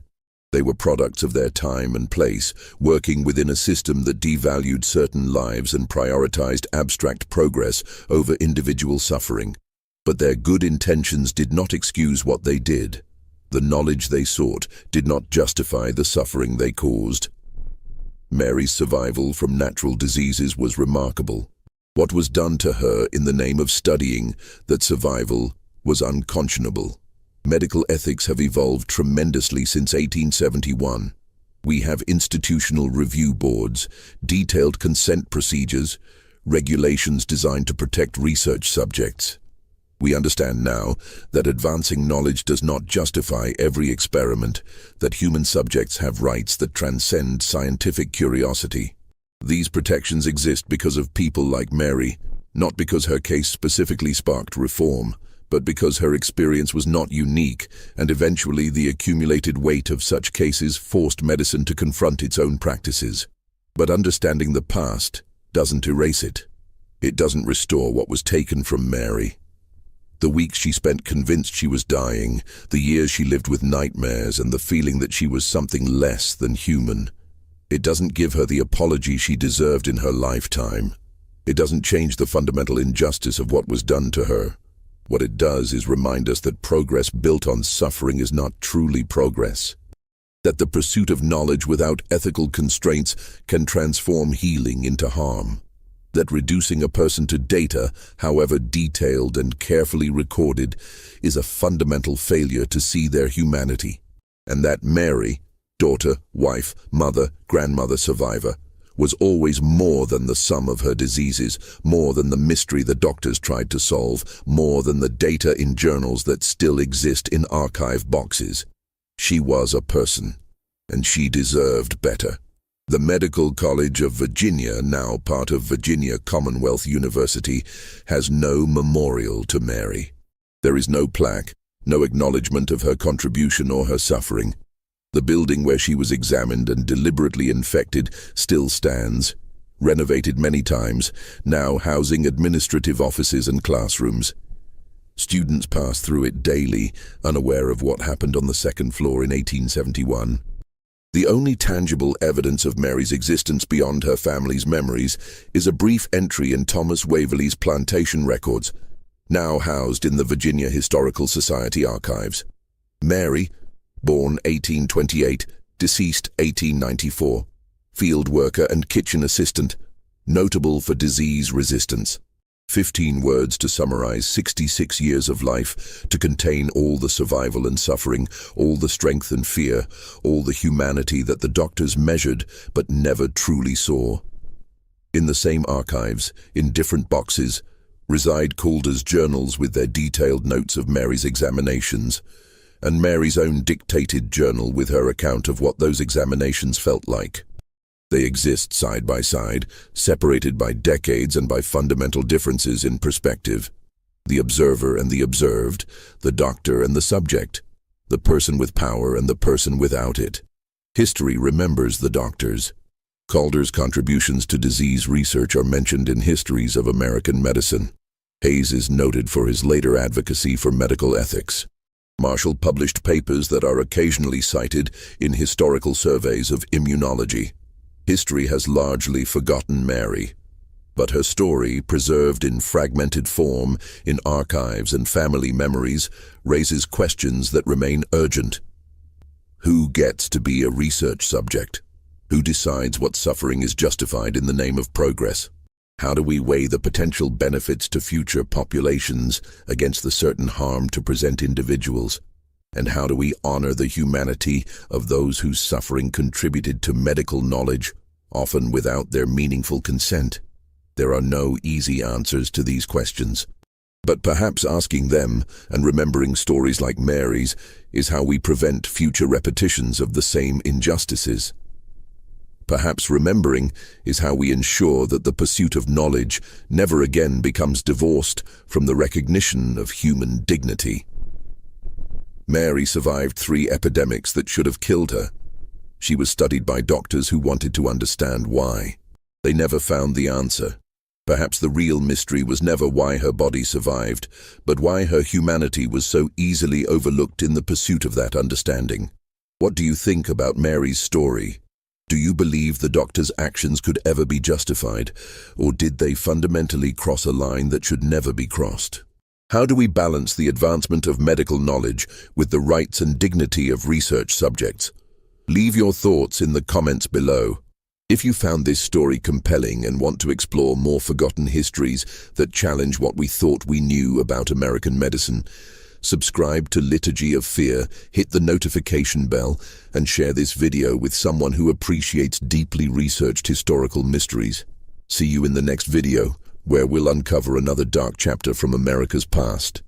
They were products of their time and place, working within a system that devalued certain lives and prioritized abstract progress over individual suffering. But their good intentions did not excuse what they did. The knowledge they sought did not justify the suffering they caused. Mary's survival from natural diseases was remarkable. What was done to her in the name of studying that survival was unconscionable. Medical ethics have evolved tremendously since 1871. We have institutional review boards, detailed consent procedures, regulations designed to protect research subjects. We understand now that advancing knowledge does not justify every experiment, that human subjects have rights that transcend scientific curiosity. These protections exist because of people like Mary, not because her case specifically sparked reform, but because her experience was not unique, and eventually the accumulated weight of such cases forced medicine to confront its own practices. But understanding the past doesn't erase it. It doesn't restore what was taken from Mary. The weeks she spent convinced she was dying, the years she lived with nightmares and the feeling that she was something less than human. It doesn't give her the apology she deserved in her lifetime. It doesn't change the fundamental injustice of what was done to her. What it does is remind us that progress built on suffering is not truly progress. That the pursuit of knowledge without ethical constraints can transform healing into harm. That reducing a person to data, however detailed and carefully recorded, is a fundamental failure to see their humanity. And that Mary, daughter, wife, mother, grandmother, survivor, was always more than the sum of her diseases, more than the mystery the doctors tried to solve, more than the data in journals that still exist in archive boxes. She was a person, and she deserved better. The Medical College of Virginia, now part of Virginia Commonwealth University, has no memorial to Mary. There is no plaque, no acknowledgement of her contribution or her suffering. The building where she was examined and deliberately infected still stands, renovated many times, now housing administrative offices and classrooms. Students pass through it daily, unaware of what happened on the second floor in 1871. The only tangible evidence of Mary's existence beyond her family's memories is a brief entry in Thomas Waverley's plantation records, now housed in the Virginia Historical Society archives. Mary, born 1828, deceased 1894, field worker and kitchen assistant, notable for disease resistance. 15 words to summarize 66 years of life, to contain all the survival and suffering, all the strength and fear, all the humanity that the doctors measured but never truly saw. In the same archives, in different boxes, reside Calder's journals with their detailed notes of Mary's examinations, and Mary's own dictated journal with her account of what those examinations felt like. They exist side by side, separated by decades and by fundamental differences in perspective. The observer and the observed, the doctor and the subject, the person with power and the person without it. History remembers the doctors. Calder's contributions to disease research are mentioned in histories of American medicine. Hayes is noted for his later advocacy for medical ethics. Marshall published papers that are occasionally cited in historical surveys of immunology. History has largely forgotten Mary, but her story, preserved in fragmented form in archives and family memories, raises questions that remain urgent. Who gets to be a research subject? Who decides what suffering is justified in the name of progress? How do we weigh the potential benefits to future populations against the certain harm to present individuals? And how do we honor the humanity of those whose suffering contributed to medical knowledge, often without their meaningful consent? There are no easy answers to these questions, But perhaps asking them and remembering stories like Mary's is how we prevent future repetitions of the same injustices. Perhaps remembering is how we ensure that the pursuit of knowledge never again becomes divorced from the recognition of human dignity. Mary survived 3 epidemics that should have killed her. She was studied by doctors who wanted to understand why. They never found the answer. Perhaps the real mystery was never why her body survived, but why her humanity was so easily overlooked in the pursuit of that understanding. What do you think about Mary's story? Do you believe the doctor's actions could ever be justified, or did they fundamentally cross a line that should never be crossed? How do we balance the advancement of medical knowledge with the rights and dignity of research subjects? Leave your thoughts in the comments below. If you found this story compelling and want to explore more forgotten histories that challenge what we thought we knew about American medicine, subscribe to Liturgy of Fear, hit the notification bell, and share this video with someone who appreciates deeply researched historical mysteries. See you in the next video, where we'll uncover another dark chapter from America's past.